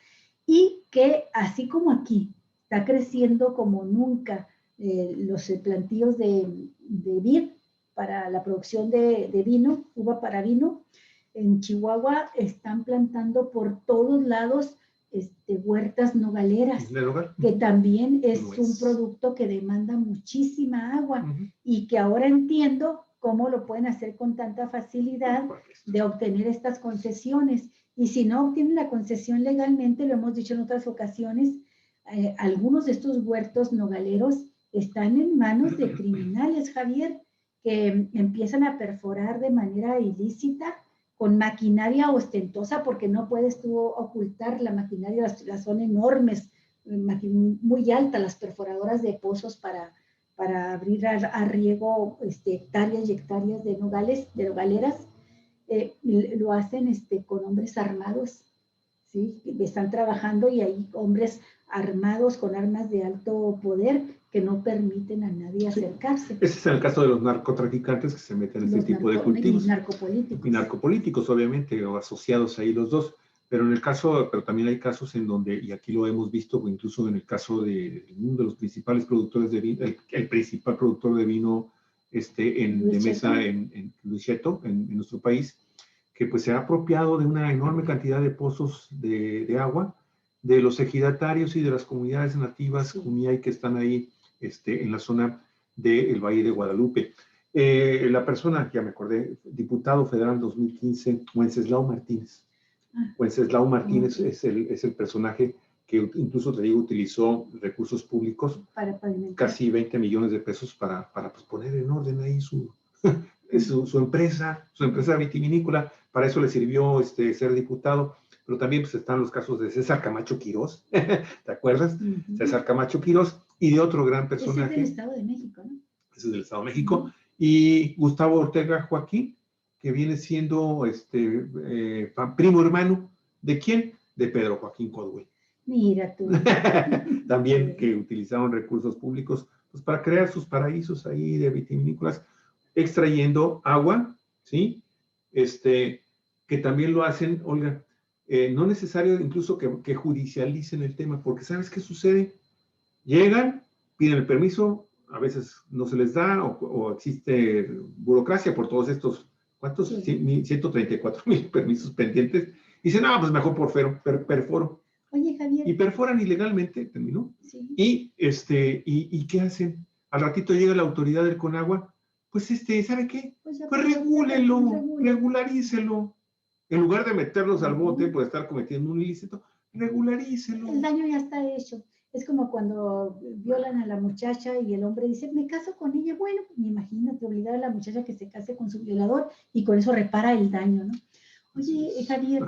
y que así como aquí está creciendo como nunca los plantíos de vid para la producción de vino, uva para vino, en Chihuahua están plantando por todos lados huertas nogaleras, que también es un producto que demanda muchísima agua y que ahora entiendo cómo lo pueden hacer con tanta facilidad de obtener estas concesiones. Y si no obtienen la concesión legalmente, lo hemos dicho en otras ocasiones, algunos de estos huertos nogaleros están en manos de criminales, Javier, que empiezan a perforar de manera ilícita con maquinaria ostentosa, porque no puedes tú ocultar la maquinaria, las son enormes, muy altas las perforadoras de pozos para abrir a riego hectáreas y hectáreas de nogales, de nogaleras. Lo hacen con hombres armados, ¿sí? Están trabajando y hay hombres armados con armas de alto poder que no permiten a nadie acercarse. Ese es el caso de los narcotraficantes que se meten en este tipo de cultivos. Y narcopolíticos. Y narcopolíticos, obviamente, o asociados ahí los dos. Pero también hay casos en donde, y aquí lo hemos visto, incluso en el caso de uno de los principales productores de vino, el principal productor de vino de mesa en Luis Cheto, en nuestro país, que pues se ha apropiado de una enorme cantidad de pozos de agua de los ejidatarios y de las comunidades nativas Kumiai que están ahí en la zona del Valle de Guadalupe. La persona, ya me acordé, diputado federal 2015, Wenceslao Martínez. Wenceslao Martínez es el personaje que incluso, te digo, utilizó recursos públicos, casi 20 millones de pesos para pues, poner en orden ahí su empresa vitivinícola. Para eso le sirvió ser diputado. Pero también pues, están los casos de César Camacho Quirós, ¿te acuerdas? César Camacho Quirós, y de otro gran personaje. Ese es del Estado de México, ¿no? Ese es del Estado de México. Y Gustavo Ortega Joaquín, que viene siendo primo hermano, ¿de quién? De Pedro Joaquín Codwell. Mira tú. También que utilizaron recursos públicos pues, para crear sus paraísos ahí de vitivinícolas, extrayendo agua, ¿sí? Que también lo hacen, Olga, no necesario incluso que judicialicen el tema, porque ¿sabes qué sucede? Llegan, piden el permiso, a veces no se les da o existe burocracia por todos estos, ¿cuántos? Sí. 134,000 permisos pendientes. Y dicen, no, pues mejor perforo. Oye, Javier. Y perforan ilegalmente, terminó. Sí. ¿Y qué hacen? Al ratito llega la autoridad del Conagua, pues ¿sabe qué? Pues regúlelo, regularícelo. En lugar de meterlos al bote por estar cometiendo un ilícito, regularícelo. El daño ya está hecho. Es como cuando violan a la muchacha y el hombre dice, me caso con ella. Bueno, imagínate obligar a la muchacha que se case con su violador y con eso repara el daño, ¿no? Oye, Javier,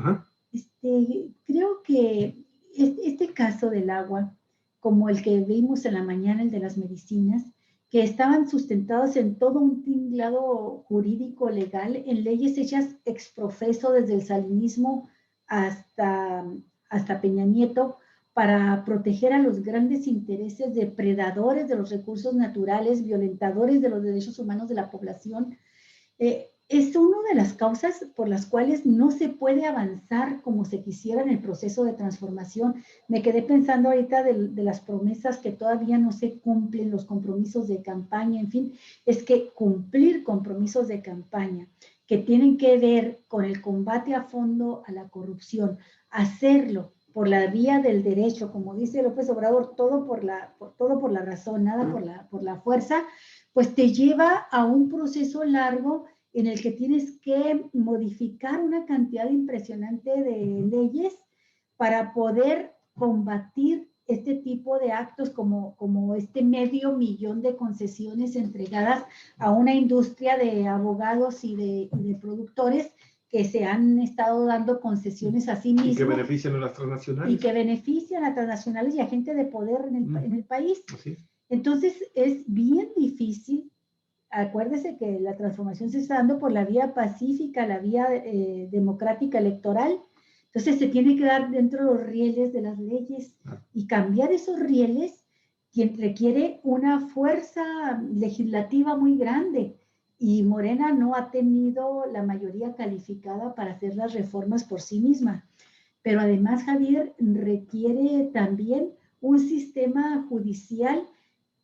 creo que este caso del agua, como el que vimos en la mañana, el de las medicinas, que estaban sustentados en todo un tinglado jurídico legal, en leyes hechas exprofeso desde el salinismo hasta Peña Nieto, para proteger a los grandes intereses depredadores de los recursos naturales, violentadores de los derechos humanos de la población. Es una de las causas por las cuales no se puede avanzar como se quisiera en el proceso de transformación. Me quedé pensando ahorita de las promesas que todavía no se cumplen, los compromisos de campaña, en fin, es que cumplir compromisos de campaña que tienen que ver con el combate a fondo a la corrupción, hacerlo por la vía del derecho, como dice López Obrador, todo por la razón, nada por la fuerza, pues te lleva a un proceso largo en el que tienes que modificar una cantidad impresionante de leyes para poder combatir este tipo de actos como este 500,000 de concesiones entregadas a una industria de abogados y de productores que se han estado dando concesiones a sí mismos. Y que benefician a las transnacionales. Y que benefician a transnacionales y a gente de poder en el país. Así. Entonces, es bien difícil. Acuérdese que la transformación se está dando por la vía pacífica, la vía democrática electoral. Entonces, se tiene que dar dentro de los rieles de las leyes y cambiar esos rieles, quien requiere una fuerza legislativa muy grande. Y Morena no ha tenido la mayoría calificada para hacer las reformas por sí misma. Pero además, Javier, requiere también un sistema judicial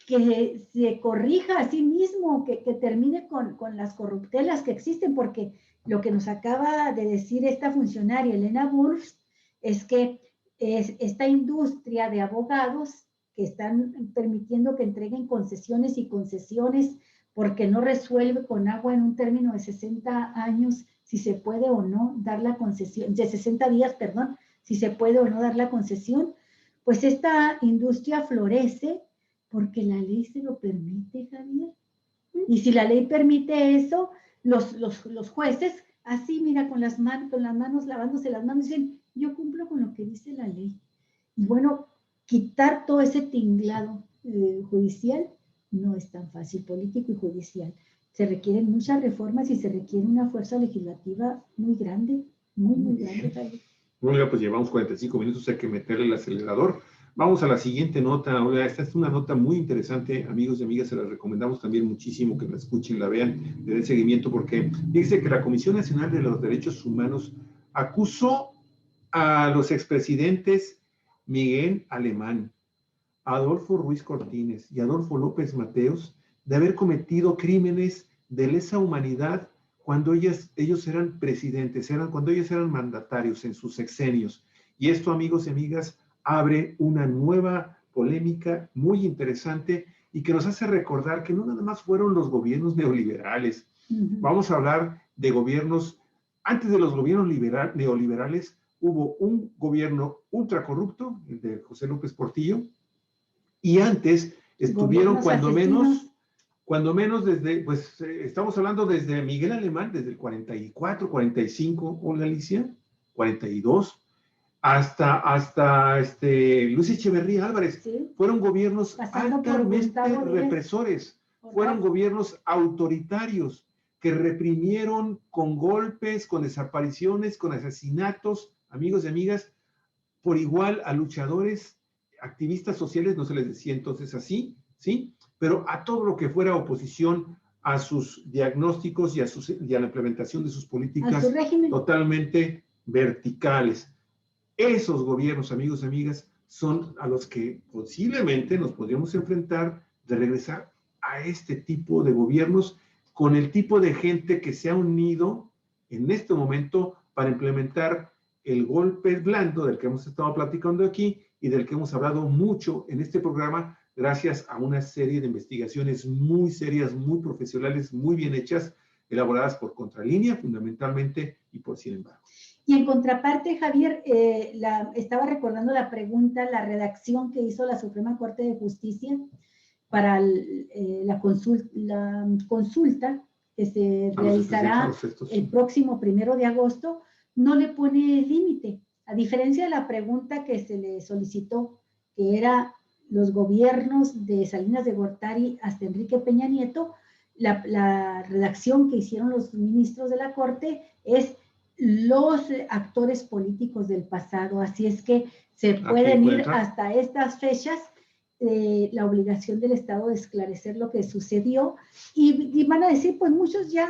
que se corrija a sí mismo, que termine con las corruptelas que existen, porque lo que nos acaba de decir esta funcionaria, Elena Wolf, es que esta industria de abogados que están permitiendo que entreguen concesiones y concesiones porque no resuelve con agua en un término de 60 años si se puede o no dar la concesión, de 60 días, perdón, si se puede o no dar la concesión, pues esta industria florece porque la ley se lo permite, Javier. Y si la ley permite eso, los jueces, así, mira, con las manos, lavándose las manos, dicen, yo cumplo con lo que dice la ley. Y bueno, quitar todo ese tinglado judicial no es tan fácil, político y judicial. Se requieren muchas reformas y se requiere una fuerza legislativa muy grande, muy grande, Javier. Bueno, pues llevamos 45 minutos, hay que meterle el acelerador. Vamos a la siguiente nota. Ahora, esta es una nota muy interesante, amigos y amigas, se la recomendamos también muchísimo que la escuchen, la vean, le den seguimiento, porque dice que la Comisión Nacional de los Derechos Humanos acusó a los expresidentes Miguel Alemán, Adolfo Ruiz Cortines y Adolfo López Mateos de haber cometido crímenes de lesa humanidad cuando ellos eran presidentes, cuando ellos eran mandatarios en sus sexenios. Y esto, amigos y amigas, abre una nueva polémica muy interesante y que nos hace recordar que no nada más fueron los gobiernos neoliberales. Vamos a hablar de gobiernos, antes de los gobiernos neoliberales, hubo un gobierno ultracorrupto, el de José López Portillo, y antes estuvieron cuando menos desde, pues estamos hablando desde Miguel Alemán, desde el 44, 45, hola Alicia, 42, hasta Luis Echeverría Álvarez. ¿Sí? Fueron gobiernos altamente represores, fueron gobiernos autoritarios que reprimieron con golpes, con desapariciones, con asesinatos, amigos y amigas, por igual a luchadores, activistas sociales, no se les decía entonces así, ¿sí? Pero a todo lo que fuera oposición a sus diagnósticos y a la implementación de sus políticas totalmente verticales. Esos gobiernos, amigos y amigas, son a los que posiblemente nos podríamos enfrentar de regresar a este tipo de gobiernos con el tipo de gente que se ha unido en este momento para implementar el golpe blando del que hemos estado platicando aquí y del que hemos hablado mucho en este programa, gracias a una serie de investigaciones muy serias, muy profesionales, muy bien hechas, elaboradas por Contralínea, fundamentalmente, y por Sin Embargo. Y en contraparte, Javier, estaba recordando la pregunta, la redacción que hizo la Suprema Corte de Justicia para la consulta que se realizará el próximo 1 de agosto, no le pone límite. A diferencia de la pregunta que se le solicitó, que era los gobiernos de Salinas de Gortari hasta Enrique Peña Nieto, la redacción que hicieron los ministros de la Corte es los actores políticos del pasado. Así es que se pueden ir hasta estas fechas, la obligación del Estado de esclarecer lo que sucedió, y van a decir, pues muchos ya...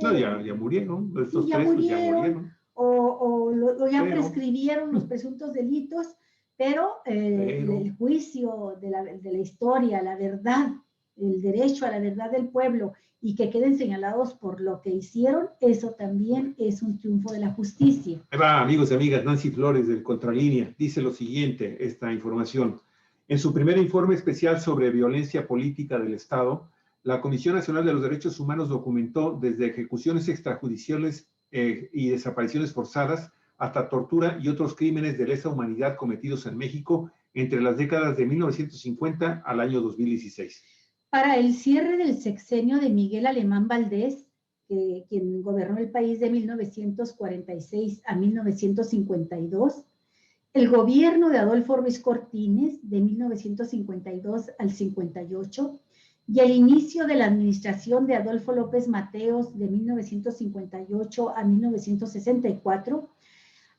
ya murieron, estos ya tres murieron, ya murieron. O ya prescribieron los presuntos delitos, pero el juicio de la historia, la verdad, el derecho a la verdad del pueblo y que queden señalados por lo que hicieron, eso también es un triunfo de la justicia. Ahí va, amigos y amigas, Nancy Flores del Contralínea dice lo siguiente, esta información. En su primer informe especial sobre violencia política del Estado, la Comisión Nacional de los Derechos Humanos documentó desde ejecuciones extrajudiciales y desapariciones forzadas hasta tortura y otros crímenes de lesa humanidad cometidos en México entre las décadas de 1950 al año 2016. Para el cierre del sexenio de Miguel Alemán Valdés, quien gobernó el país de 1946 a 1952, el gobierno de Adolfo Ruiz Cortines de 1952 al 58 y el inicio de la administración de Adolfo López Mateos de 1958 a 1964,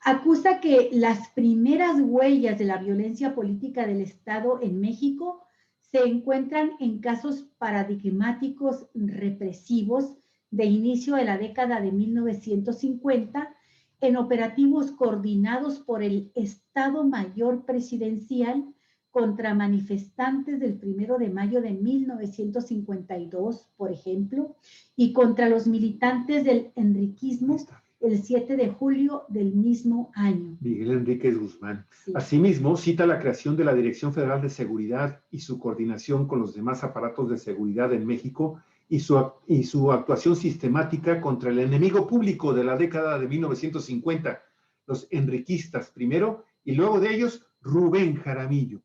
acusa que las primeras huellas de la violencia política del Estado en México se encuentran en casos paradigmáticos represivos de inicio de la década de 1950 en operativos coordinados por el Estado Mayor Presidencial contra manifestantes del 1 de mayo de 1952, por ejemplo, y contra los militantes del enriquismo el 7 de julio del mismo año. Miguel Enríquez Guzmán. Sí. Asimismo, cita la creación de la Dirección Federal de Seguridad y su coordinación con los demás aparatos de seguridad en México y su actuación sistemática contra el enemigo público de la década de 1950, los enriquistas primero y luego de ellos Rubén Jaramillo,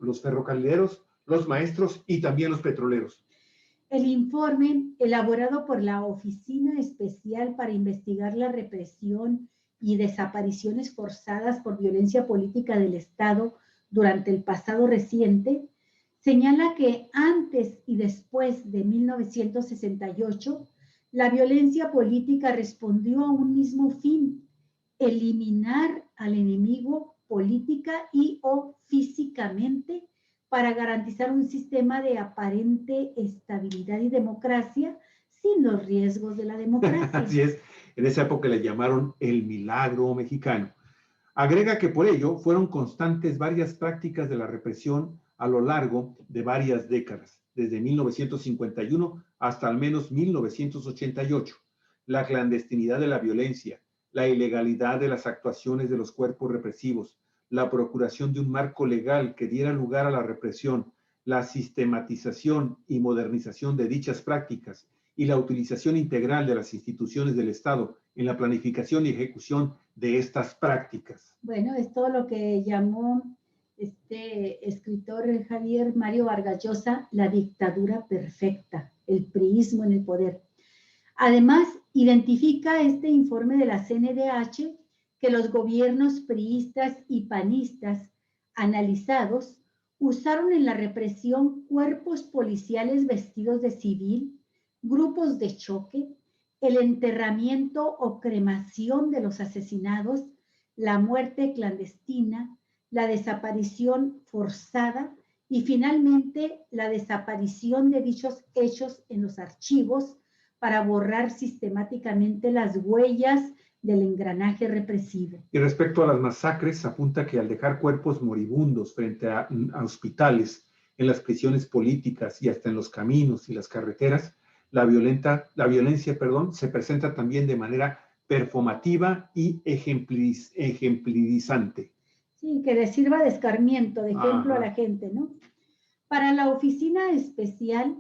los ferrocarrileros, los maestros y también los petroleros. El informe, elaborado por la Oficina Especial para Investigar la Represión y Desapariciones Forzadas por Violencia Política del Estado durante el pasado reciente, señala que antes y después de 1968, la violencia política respondió a un mismo fin: eliminar al enemigo política y o físicamente para garantizar un sistema de aparente estabilidad y democracia sin los riesgos de la democracia. Así es, en esa época le llamaron el milagro mexicano. Agrega que por ello fueron constantes varias prácticas de la represión a lo largo de varias décadas, desde 1951 hasta al menos 1988. La clandestinidad de la violencia, la ilegalidad de las actuaciones de los cuerpos represivos, la procuración de un marco legal que diera lugar a la represión, la sistematización y modernización de dichas prácticas y la utilización integral de las instituciones del Estado en la planificación y ejecución de estas prácticas. Bueno, es todo lo que llamó este escritor Javier Mario Vargas Llosa la dictadura perfecta, el priismo en el poder. Además, identifica este informe de la CNDH que los gobiernos priistas y panistas analizados usaron en la represión cuerpos policiales vestidos de civil, grupos de choque, el enterramiento o cremación de los asesinados, la muerte clandestina, la desaparición forzada y finalmente la desaparición de dichos hechos en los archivos para borrar sistemáticamente las huellas del engranaje represivo. Y respecto a las masacres, apunta que al dejar cuerpos moribundos frente a hospitales, en las prisiones políticas y hasta en los caminos y las carreteras, la violencia, se presenta también de manera performativa y ejemplarizante. Sí, que le sirva de escarmiento, de ejemplo a la gente, ¿no? Para la Oficina Especial,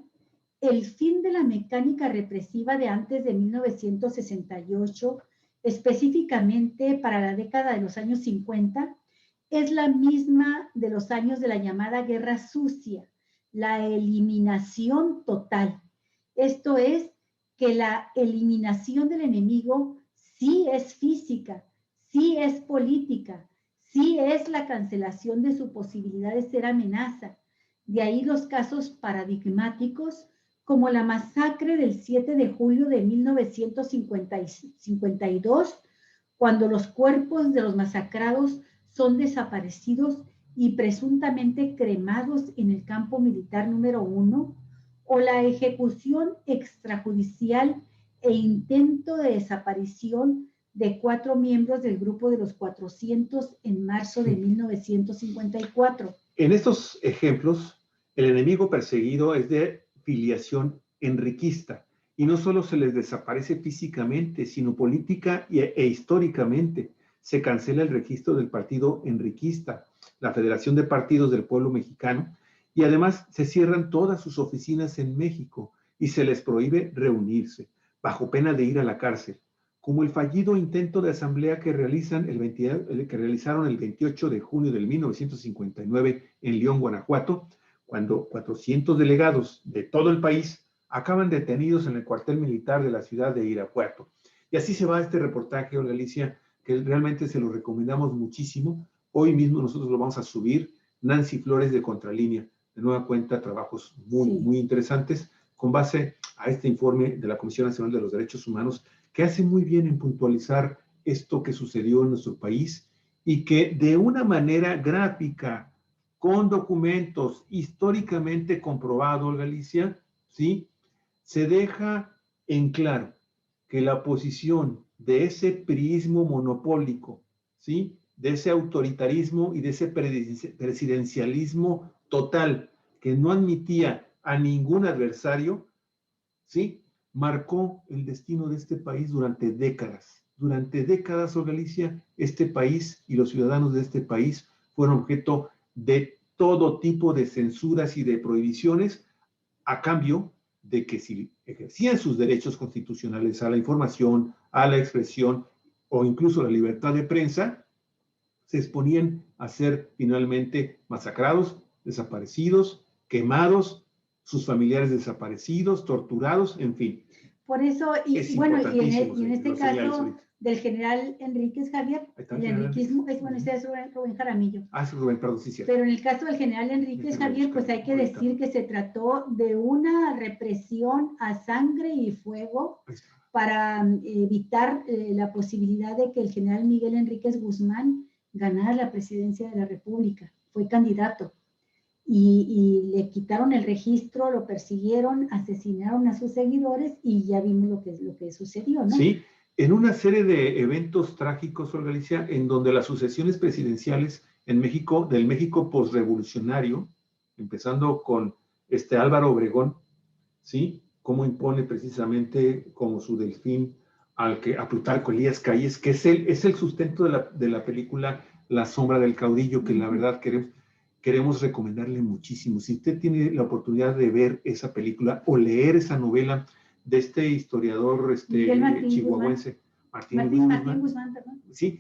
el fin de la mecánica represiva de antes de 1968, específicamente para la década de los años 50, es la misma de los años de la llamada Guerra Sucia, la eliminación total. Esto es, que la eliminación del enemigo sí es física, sí es política, sí es la cancelación de su posibilidad de ser amenaza. De ahí los casos paradigmáticos como la masacre del 7 de julio de 1952, cuando los cuerpos de los masacrados son desaparecidos y presuntamente cremados en el campo militar número 1, o la ejecución extrajudicial e intento de desaparición de 4 miembros del grupo de los 400 en marzo de 1954. En estos ejemplos, el enemigo perseguido es de filiación enriquista. Y no solo se les desaparece físicamente, sino política e históricamente. Se cancela el registro del partido enriquista, la Federación de Partidos del Pueblo Mexicano, y además se cierran todas sus oficinas en México y se les prohíbe reunirse, bajo pena de ir a la cárcel, como el fallido intento de asamblea que realizaron el 28 de junio de 1959 en León, Guanajuato, cuando 400 delegados de todo el país acaban detenidos en el cuartel militar de la ciudad de Irapuato. Y así se va este reportaje, Olga Alicia, que realmente se lo recomendamos muchísimo. Hoy mismo nosotros lo vamos a subir. Nancy Flores de Contralínea, de nueva cuenta, trabajos muy interesantes con base a este informe de la Comisión Nacional de los Derechos Humanos, que hace muy bien en puntualizar esto que sucedió en nuestro país y que de una manera gráfica, con documentos históricamente comprobados, Galicia, ¿sí?, se deja en claro que la posición de ese priismo monopólico, ¿sí?, de ese autoritarismo y de ese presidencialismo total que no admitía a ningún adversario, ¿sí?, marcó el destino de este país durante décadas. Durante décadas, Olga Alicia, este país y los ciudadanos de este país fueron objeto de todo tipo de censuras y de prohibiciones a cambio de que si ejercían sus derechos constitucionales a la información, a la expresión o incluso la libertad de prensa, se exponían a ser finalmente masacrados, desaparecidos, quemados, sus familiares desaparecidos, torturados, en fin. Por eso, y bueno, y en este caso del general Enríquez, Javier, el enriquismo, este es Rubén Jaramillo. Sí, Rubén, perdón, sí, cierto. Pero en el caso del general Enríquez, Javier, pues hay que decir que se trató de una represión a sangre y fuego para evitar la posibilidad de que el general Miguel Enríquez Guzmán ganara la presidencia de la República. Fue candidato. Y le quitaron el registro, lo persiguieron, asesinaron a sus seguidores y ya vimos lo que sucedió, ¿no? Sí, en una serie de eventos trágicos, Olga Alicia, en donde las sucesiones presidenciales en México, del México posrevolucionario, empezando con Álvaro Obregón, ¿sí?, cómo impone precisamente como su delfín a Plutarco Elías Calles, que es el sustento de la película La sombra del caudillo, que la verdad queremos recomendarle muchísimo. Si usted tiene la oportunidad de ver esa película o leer esa novela de este historiador chihuahuense, Martín Guzmán, perdón. Sí,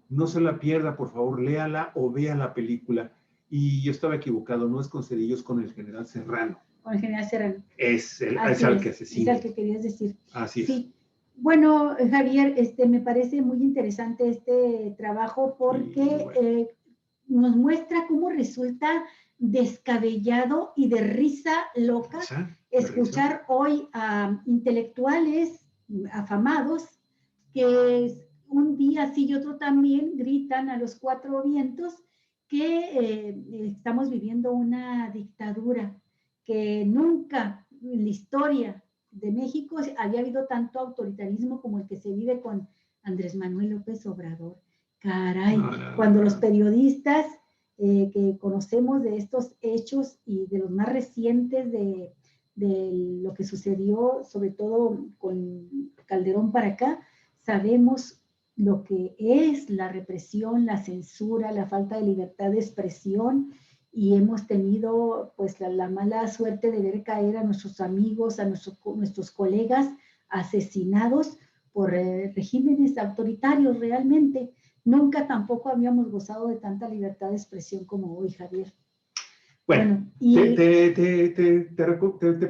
no se la pierda, por favor, léala o vea la película. Y yo estaba equivocado, no es con Cedillo, es con el general Serrano. Con el general Serrano. Es al que asesina. Es al que querías decir. Así es. Sí. Bueno, Javier, me parece muy interesante este trabajo porque nos muestra cómo resulta descabellado y de risa loca escuchar hoy a intelectuales afamados que un día sí y otro también gritan a los cuatro vientos que estamos viviendo una dictadura, que nunca en la historia de México había habido tanto autoritarismo como el que se vive con Andrés Manuel López Obrador. Caray, cuando los periodistas que conocemos de estos hechos y de los más recientes de lo que sucedió, sobre todo con Calderón para acá, sabemos lo que es la represión, la censura, la falta de libertad de expresión, y hemos tenido pues la mala suerte de ver caer a nuestros amigos, a nuestros colegas asesinados por regímenes autoritarios realmente. Nunca tampoco habíamos gozado de tanta libertad de expresión como hoy, Javier. Bueno, te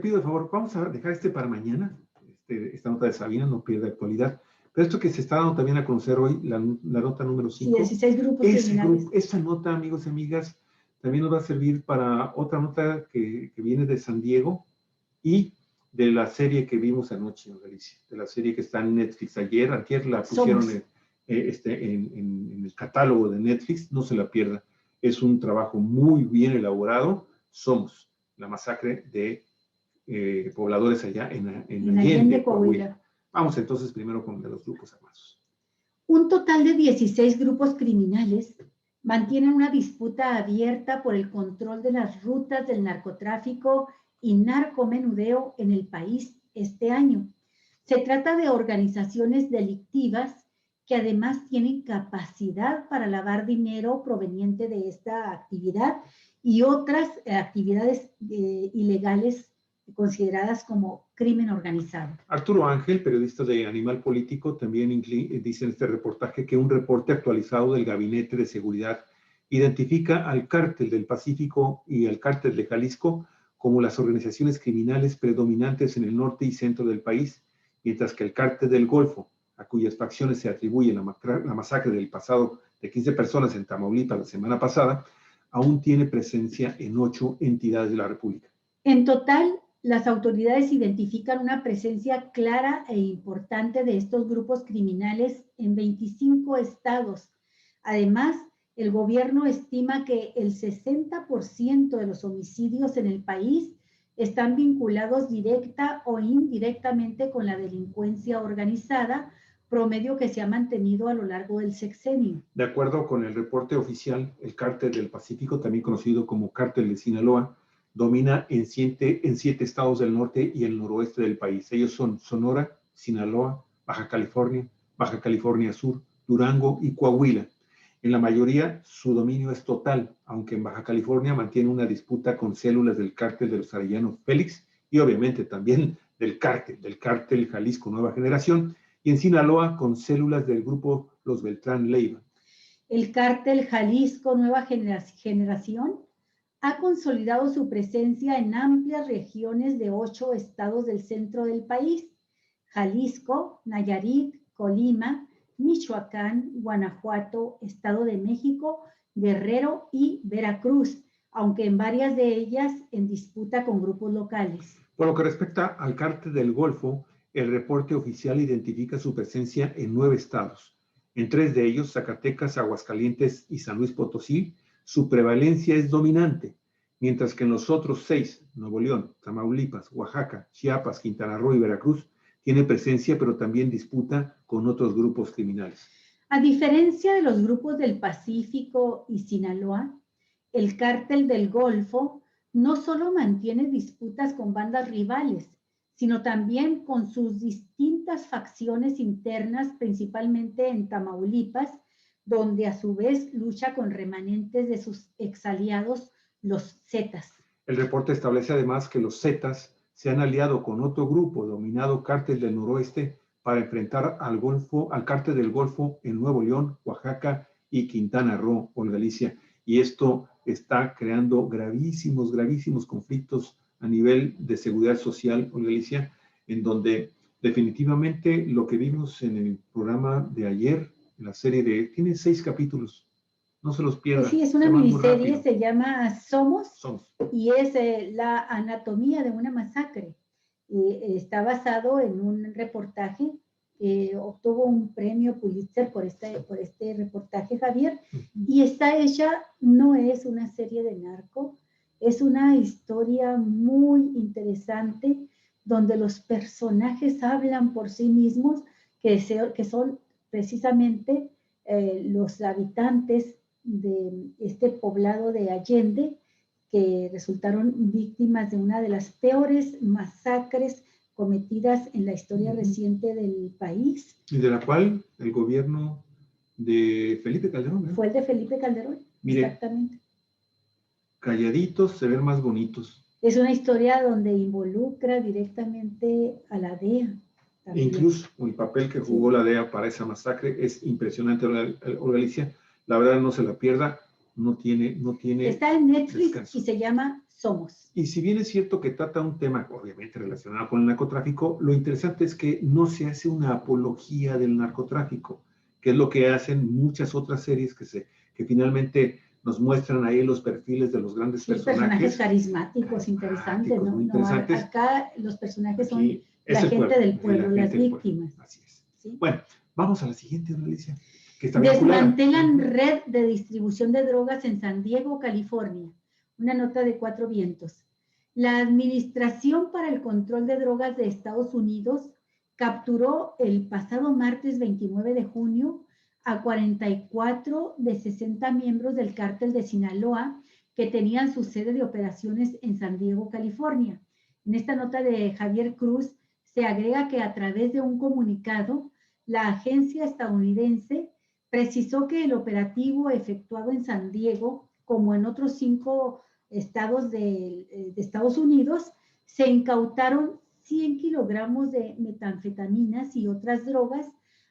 pido de favor, vamos a dejar para mañana, esta nota de Sabina, no pierde actualidad. Pero esto que se está dando también a conocer hoy, la nota número 5. Sí, 16 grupos criminales. Esa nota, amigos y amigas, también nos va a servir para otra nota que viene de San Diego y de la serie que vimos anoche, Galicia, de la serie que está en Netflix. Antier la pusieron en el catálogo de Netflix, no se la pierda. Es un trabajo muy bien elaborado. Somos, la masacre de pobladores allá en Allende, Coahuila. Vamos entonces primero con los grupos armados. Un total de 16 grupos criminales mantienen una disputa abierta por el control de las rutas del narcotráfico y narcomenudeo en el país este año. Se trata de organizaciones delictivas que además tienen capacidad para lavar dinero proveniente de esta actividad y otras actividades ilegales consideradas como crimen organizado. Arturo Ángel, periodista de Animal Político, también dice en este reportaje que un reporte actualizado del Gabinete de Seguridad identifica al Cártel del Pacífico y al Cártel de Jalisco como las organizaciones criminales predominantes en el norte y centro del país, mientras que el Cártel del Golfo, a cuyas facciones se atribuye la masacre del pasado de 15 personas en Tamaulipas la semana pasada, aún tiene presencia en 8 entidades de la República. En total, las autoridades identifican una presencia clara e importante de estos grupos criminales en 25 estados. Además, el gobierno estima que el 60% de los homicidios en el país están vinculados directa o indirectamente con la delincuencia organizada, promedio que se ha mantenido a lo largo del sexenio. De acuerdo con el reporte oficial, el Cártel del Pacífico, también conocido como Cártel de Sinaloa, domina en 7 estados del norte y el noroeste del país. Ellos son Sonora, Sinaloa, Baja California Sur, Durango y Coahuila. En la mayoría, su dominio es total, aunque en Baja California mantiene una disputa con células del Cártel de los Arellanos Félix y obviamente también del Cártel Jalisco Nueva Generación, y en Sinaloa con células del grupo Los Beltrán Leiva. El Cártel Jalisco Nueva Generación ha consolidado su presencia en amplias regiones de 8 estados del centro del país: Jalisco, Nayarit, Colima, Michoacán, Guanajuato, Estado de México, Guerrero y Veracruz, aunque en varias de ellas en disputa con grupos locales. Por lo que respecta al Cártel del Golfo, el reporte oficial identifica su presencia en 9 estados. En 3 de ellos, Zacatecas, Aguascalientes y San Luis Potosí, su prevalencia es dominante, mientras que en los otros 6, Nuevo León, Tamaulipas, Oaxaca, Chiapas, Quintana Roo y Veracruz, tiene presencia, pero también disputa con otros grupos criminales. A diferencia de los grupos del Pacífico y Sinaloa, el Cártel del Golfo no solo mantiene disputas con bandas rivales, sino también con sus distintas facciones internas, principalmente en Tamaulipas, donde a su vez lucha con remanentes de sus exaliados, los Zetas. El reporte establece además que los Zetas se han aliado con otro grupo dominado Cártel del Noroeste para enfrentar al Cártel del Golfo en Nuevo León, Oaxaca y Quintana Roo o Galicia. Y esto está creando gravísimos conflictos a nivel de seguridad social o Galicia, en donde definitivamente lo que vimos en el programa de ayer, en la serie tiene 6 capítulos. No se los pierdan. Sí, es una miniserie, se llama Somos. Y es la anatomía de una masacre. Está basado en un reportaje, obtuvo un premio Pulitzer por este reportaje, Javier, y está hecha, no es una serie de narco, es una historia muy interesante, donde los personajes hablan por sí mismos, que son precisamente los habitantes de este poblado de Allende, que resultaron víctimas de una de las peores masacres cometidas en la historia reciente del país. Y de la cual el gobierno de Felipe Calderón, ¿no? Fue el de Felipe Calderón, mire, exactamente. Calladitos se ven más bonitos. Es una historia donde involucra directamente a la DEA. E incluso el papel que jugó la DEA para esa masacre es impresionante, Galicia. La verdad, no se la pierda, no tiene Está en Netflix descanso. Y se llama Somos. Y si bien es cierto que trata un tema obviamente relacionado con el narcotráfico, lo interesante es que no se hace una apología del narcotráfico, que es lo que hacen muchas otras series que finalmente nos muestran ahí los perfiles de los grandes personajes carismáticos, interesantes, ¿no? Interesantes. Acá los personajes son la gente del pueblo, las víctimas. Así es. ¿Sí? Bueno, vamos a la siguiente, Alicia. Desmantelan red de distribución de drogas en San Diego, California. Una nota de 4 vientos. La Administración para el Control de Drogas de Estados Unidos capturó el pasado martes 29 de junio a 44 de 60 miembros del cártel de Sinaloa que tenían su sede de operaciones en San Diego, California. En esta nota de Javier Cruz se agrega que a través de un comunicado, la agencia estadounidense precisó que el operativo efectuado en San Diego, como en otros 5 estados de Estados Unidos, se incautaron 100 kilogramos de metanfetaminas y otras drogas,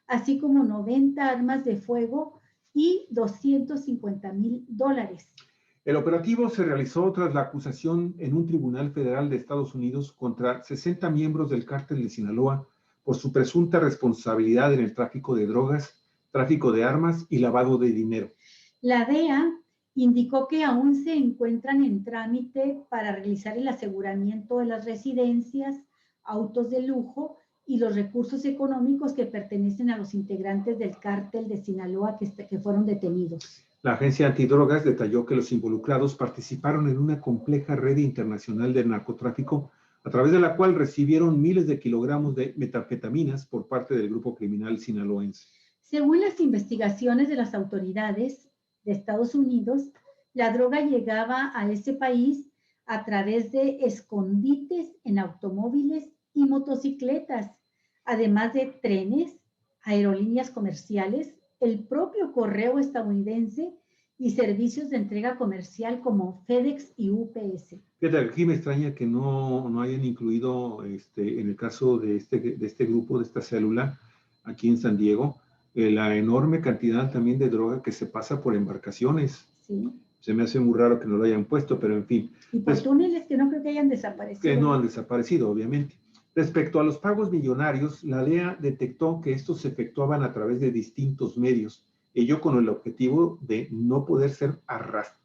así como 90 armas de fuego y $250,000. El operativo se realizó tras la acusación en un tribunal federal de Estados Unidos contra 60 miembros del cártel de Sinaloa por su presunta responsabilidad en el tráfico de drogas, tráfico de armas y lavado de dinero. La DEA indicó que aún se encuentran en trámite para realizar el aseguramiento de las residencias, autos de lujo y los recursos económicos que pertenecen a los integrantes del cártel de Sinaloa que fueron detenidos. La agencia antidrogas detalló que los involucrados participaron en una compleja red internacional de narcotráfico a través de la cual recibieron miles de kilogramos de metanfetaminas por parte del grupo criminal sinaloense. Según las investigaciones de las autoridades de Estados Unidos, la droga llegaba a ese país a través de escondites en automóviles y motocicletas, además de trenes, aerolíneas comerciales, el propio correo estadounidense y servicios de entrega comercial como FedEx y UPS. Fíjate, aquí me extraña que no hayan incluido, en el caso de este grupo, de esta célula, aquí en San Diego, la enorme cantidad también de droga que se pasa por embarcaciones. Sí. Se me hace muy raro que no lo hayan puesto, pero en fin. Y por túneles que no creo que hayan desaparecido. Que no han desaparecido, obviamente. Respecto a los pagos millonarios, la DEA detectó que estos se efectuaban a través de distintos medios, ello con el objetivo de no poder ser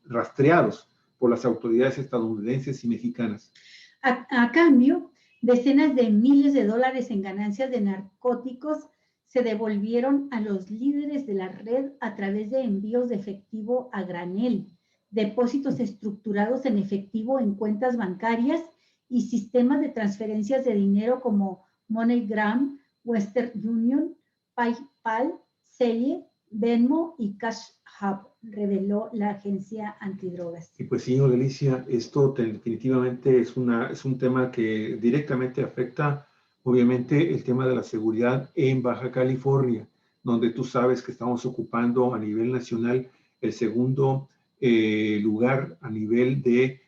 rastreados por las autoridades estadounidenses y mexicanas. A cambio, decenas de miles de dólares en ganancias de narcóticos se devolvieron a los líderes de la red a través de envíos de efectivo a granel, depósitos estructurados en efectivo en cuentas bancarias y sistemas de transferencias de dinero como MoneyGram, Western Union, PayPal, Zelle, Venmo y Cash App, reveló la agencia antidrogas. Y pues sí, Alicia, esto definitivamente es un tema que directamente afecta, obviamente, el tema de la seguridad en Baja California, donde tú sabes que estamos ocupando a nivel nacional el segundo lugar a nivel de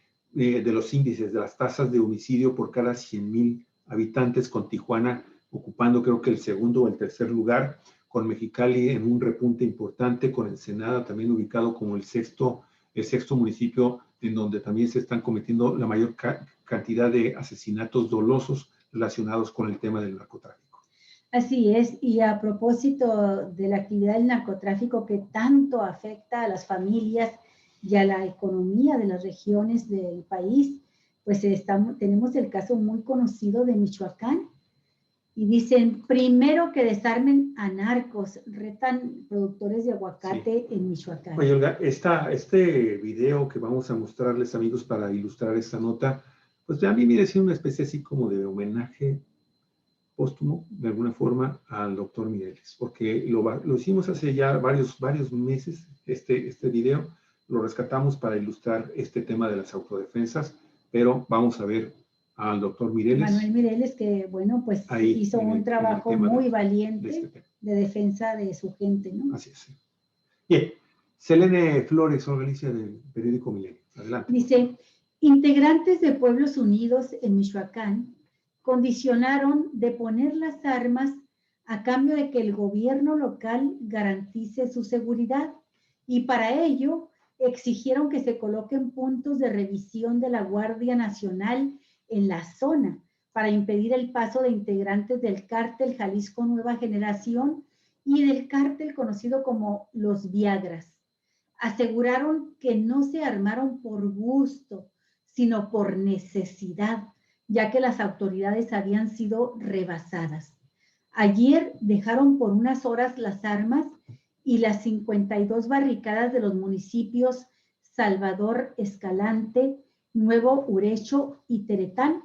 los índices, de las tasas de homicidio por cada 100,000 habitantes, con Tijuana ocupando creo que el segundo o el tercer lugar, con Mexicali en un repunte importante, con Ensenada también ubicado como el sexto municipio en donde también se están cometiendo la mayor cantidad de asesinatos dolosos relacionados con el tema del narcotráfico. Así es, y a propósito de la actividad del narcotráfico que tanto afecta a las familias y a la economía de las regiones del país, pues tenemos el caso muy conocido de Michoacán, y dicen, primero que desarmen a narcos, retan productores de aguacate en Michoacán. Oye, Olga, este video que vamos a mostrarles, amigos, para ilustrar esta nota, pues a mí viene siendo una especie así como de homenaje póstumo, de alguna forma, al doctor Mireles, porque lo hicimos hace ya varios meses, este video, lo rescatamos para ilustrar este tema de las autodefensas, pero vamos a ver al doctor Mireles. Manuel Mireles, que bueno, pues hizo un trabajo muy valiente de defensa de su gente, ¿no? Así es. Bien, Selene Flores, Alicia, del periódico Milenio. Adelante. Dice, integrantes de Pueblos Unidos en Michoacán condicionaron de poner las armas a cambio de que el gobierno local garantice su seguridad, y para ello exigieron que se coloquen puntos de revisión de la Guardia Nacional en la zona para impedir el paso de integrantes del cártel Jalisco Nueva Generación y del cártel conocido como los Viagras. Aseguraron que no se armaron por gusto, sino por necesidad, ya que las autoridades habían sido rebasadas. Ayer dejaron por unas horas las armas y las 52 barricadas de los municipios Salvador Escalante, Nuevo Urecho y Teretán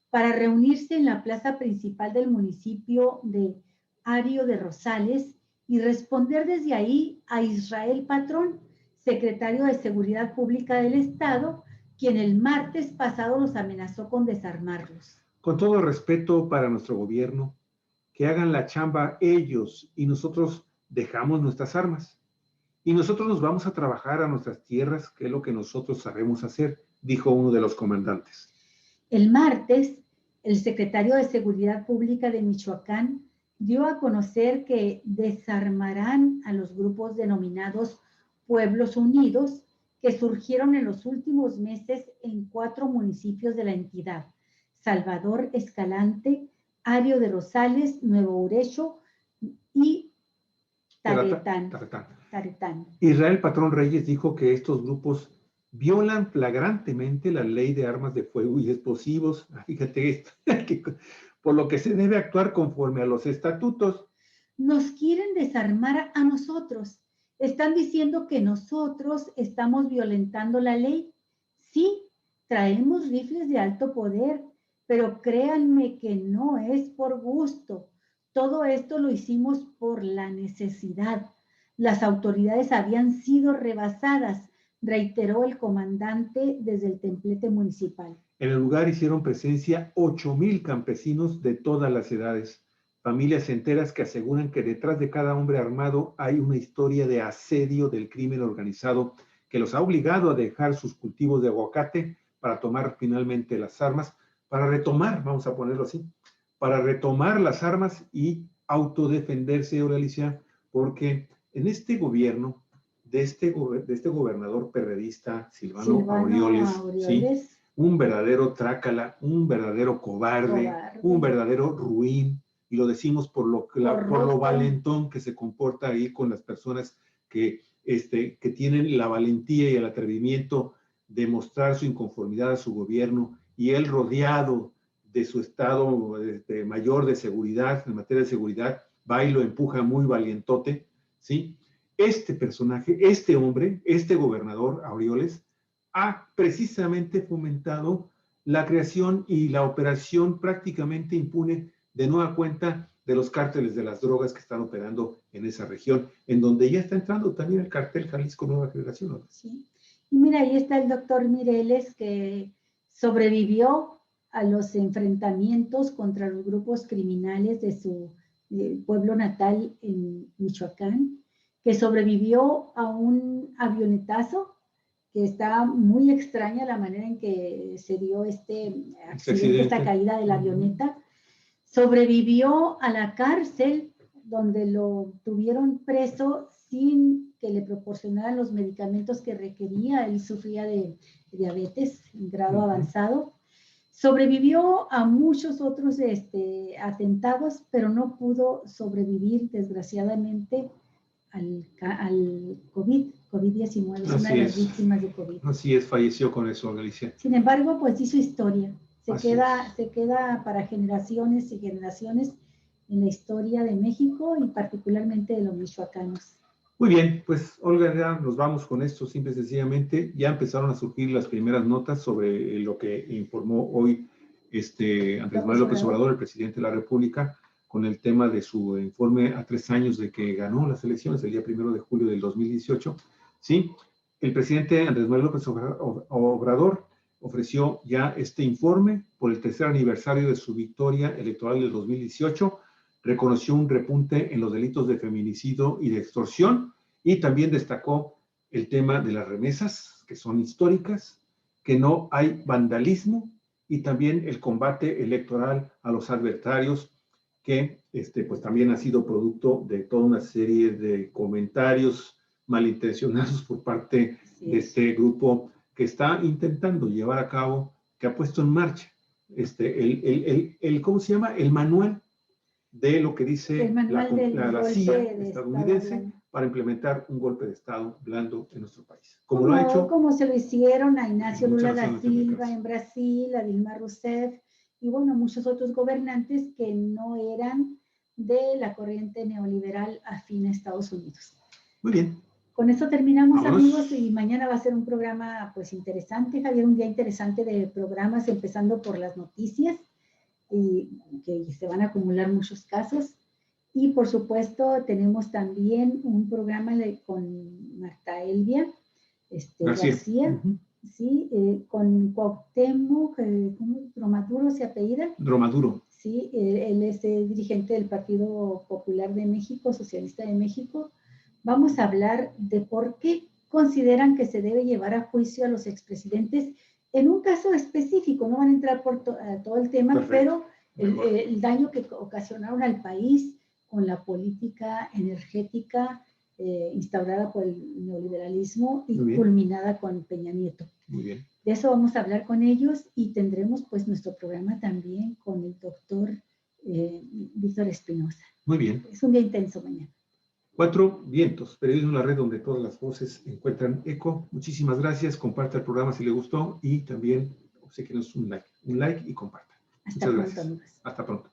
para reunirse en la plaza principal del municipio de Ario de Rosales y responder desde ahí a Israel Patrón, secretario de Seguridad Pública del Estado, quien el martes pasado los amenazó con desarmarlos. Con todo respeto para nuestro gobierno, que hagan la chamba ellos y nosotros dejamos nuestras armas. Y nosotros nos vamos a trabajar a nuestras tierras, que es lo que nosotros sabemos hacer, dijo uno de los comandantes. El martes, el secretario de Seguridad Pública de Michoacán dio a conocer que desarmarán a los grupos denominados Pueblos Unidos que surgieron en los últimos meses en 4 municipios de la entidad: Salvador Escalante, Ario de Rosales, Nuevo Urecho y Taretán. Israel Patrón Reyes dijo que estos grupos violan flagrantemente la ley de armas de fuego y explosivos. Fíjate esto, por lo que se debe actuar conforme a los estatutos. Nos quieren desarmar a nosotros. Están diciendo que nosotros estamos violentando la ley. Sí, traemos rifles de alto poder, pero créanme que no es por gusto. Todo esto lo hicimos por la necesidad. Las autoridades habían sido rebasadas, reiteró el comandante desde el templete municipal. En el lugar hicieron presencia 8,000 campesinos de todas las edades, familias enteras que aseguran que detrás de cada hombre armado hay una historia de asedio del crimen organizado que los ha obligado a dejar sus cultivos de aguacate para tomar finalmente las armas, para retomar, vamos a ponerlo así, para retomar las armas y autodefenderse, Alicia, porque en este gobierno, de este gobernador perredista, Silvano Aureoles, ¿sí? Un verdadero trácala, un verdadero cobarde, un verdadero ruin, y lo decimos por lo valentón que se comporta ahí con las personas que tienen la valentía y el atrevimiento de mostrar su inconformidad a su gobierno, y él rodeado de su estado mayor de seguridad, en materia de seguridad, va y lo empuja muy valientote, ¿sí? Este personaje, este hombre, este gobernador Aureoles, ha precisamente fomentado la creación y la operación prácticamente impune de nueva cuenta de los cárteles de las drogas que están operando en esa región, en donde ya está entrando también el cartel Jalisco Nueva Generación, ¿no? Sí. Y mira, ahí está el doctor Mireles, que sobrevivió a los enfrentamientos contra los grupos criminales de su pueblo natal en Michoacán, que sobrevivió a un avionetazo, que está muy extraña la manera en que se dio este accidente, esta caída de la avioneta. Sobrevivió a la cárcel, donde lo tuvieron preso sin que le proporcionaran los medicamentos que requería. Él sufría de diabetes en grado avanzado. Sobrevivió a muchos otros atentados, pero no pudo sobrevivir, desgraciadamente, al COVID-19. Es una de las víctimas de COVID. Así es, falleció con eso, Galicia. Sin embargo, pues hizo historia. Se queda para generaciones y generaciones en la historia de México y particularmente de los michoacanos. Muy bien, pues Olga, ya nos vamos con esto, simple y sencillamente. Ya empezaron a surgir las primeras notas sobre lo que informó hoy Andrés Manuel López Obrador, el presidente de la República, con el tema de su informe a 3 años de que ganó las elecciones el día 1 de julio del 2018. ¿Sí? El presidente Andrés Manuel López Obrador ofreció ya este informe por el 3er aniversario de su victoria electoral del 2018, reconoció un repunte en los delitos de feminicidio y de extorsión, y también destacó el tema de las remesas, que son históricas, que no hay vandalismo, y también el combate electoral a los adversarios, que pues también ha sido producto de toda una serie de comentarios malintencionados por parte de este grupo que está intentando llevar a cabo, que ha puesto en marcha ¿cómo se llama? El manual de lo que dice la CIA estadounidense para implementar un golpe de Estado blando en nuestro país. Como lo ha hecho, como se lo hicieron a Ignacio Lula da Silva en Brasil, a Dilma Rousseff y bueno, muchos otros gobernantes que no eran de la corriente neoliberal afín a Estados Unidos. Muy bien. Con esto terminamos, amigos, y mañana va a ser un programa pues interesante, Javier, un día interesante de programas, empezando por las noticias, y que se van a acumular muchos casos. Y por supuesto tenemos también un programa con Marta Elvia García, ¿sí? Con Cuauhtémoc, ¿cómo? Dromaduro se apellida. Dromaduro. Sí, él es dirigente del Partido Popular de México, Socialista de México. Vamos a hablar de por qué consideran que se debe llevar a juicio a los expresidentes en un caso específico. No van a entrar por todo el tema, Perfecto. pero el daño que ocasionaron al país con la política energética instaurada por el neoliberalismo y culminada con Peña Nieto. Muy bien. De eso vamos a hablar con ellos y tendremos pues nuestro programa también con el doctor Víctor Espinosa. Muy bien. Es un día intenso mañana. 4 Vientos, periodismo en la red donde todas las voces encuentran eco. Muchísimas gracias. Comparta el programa si le gustó y también obsequienos un like y comparta. Hasta pronto, amigos. Hasta pronto.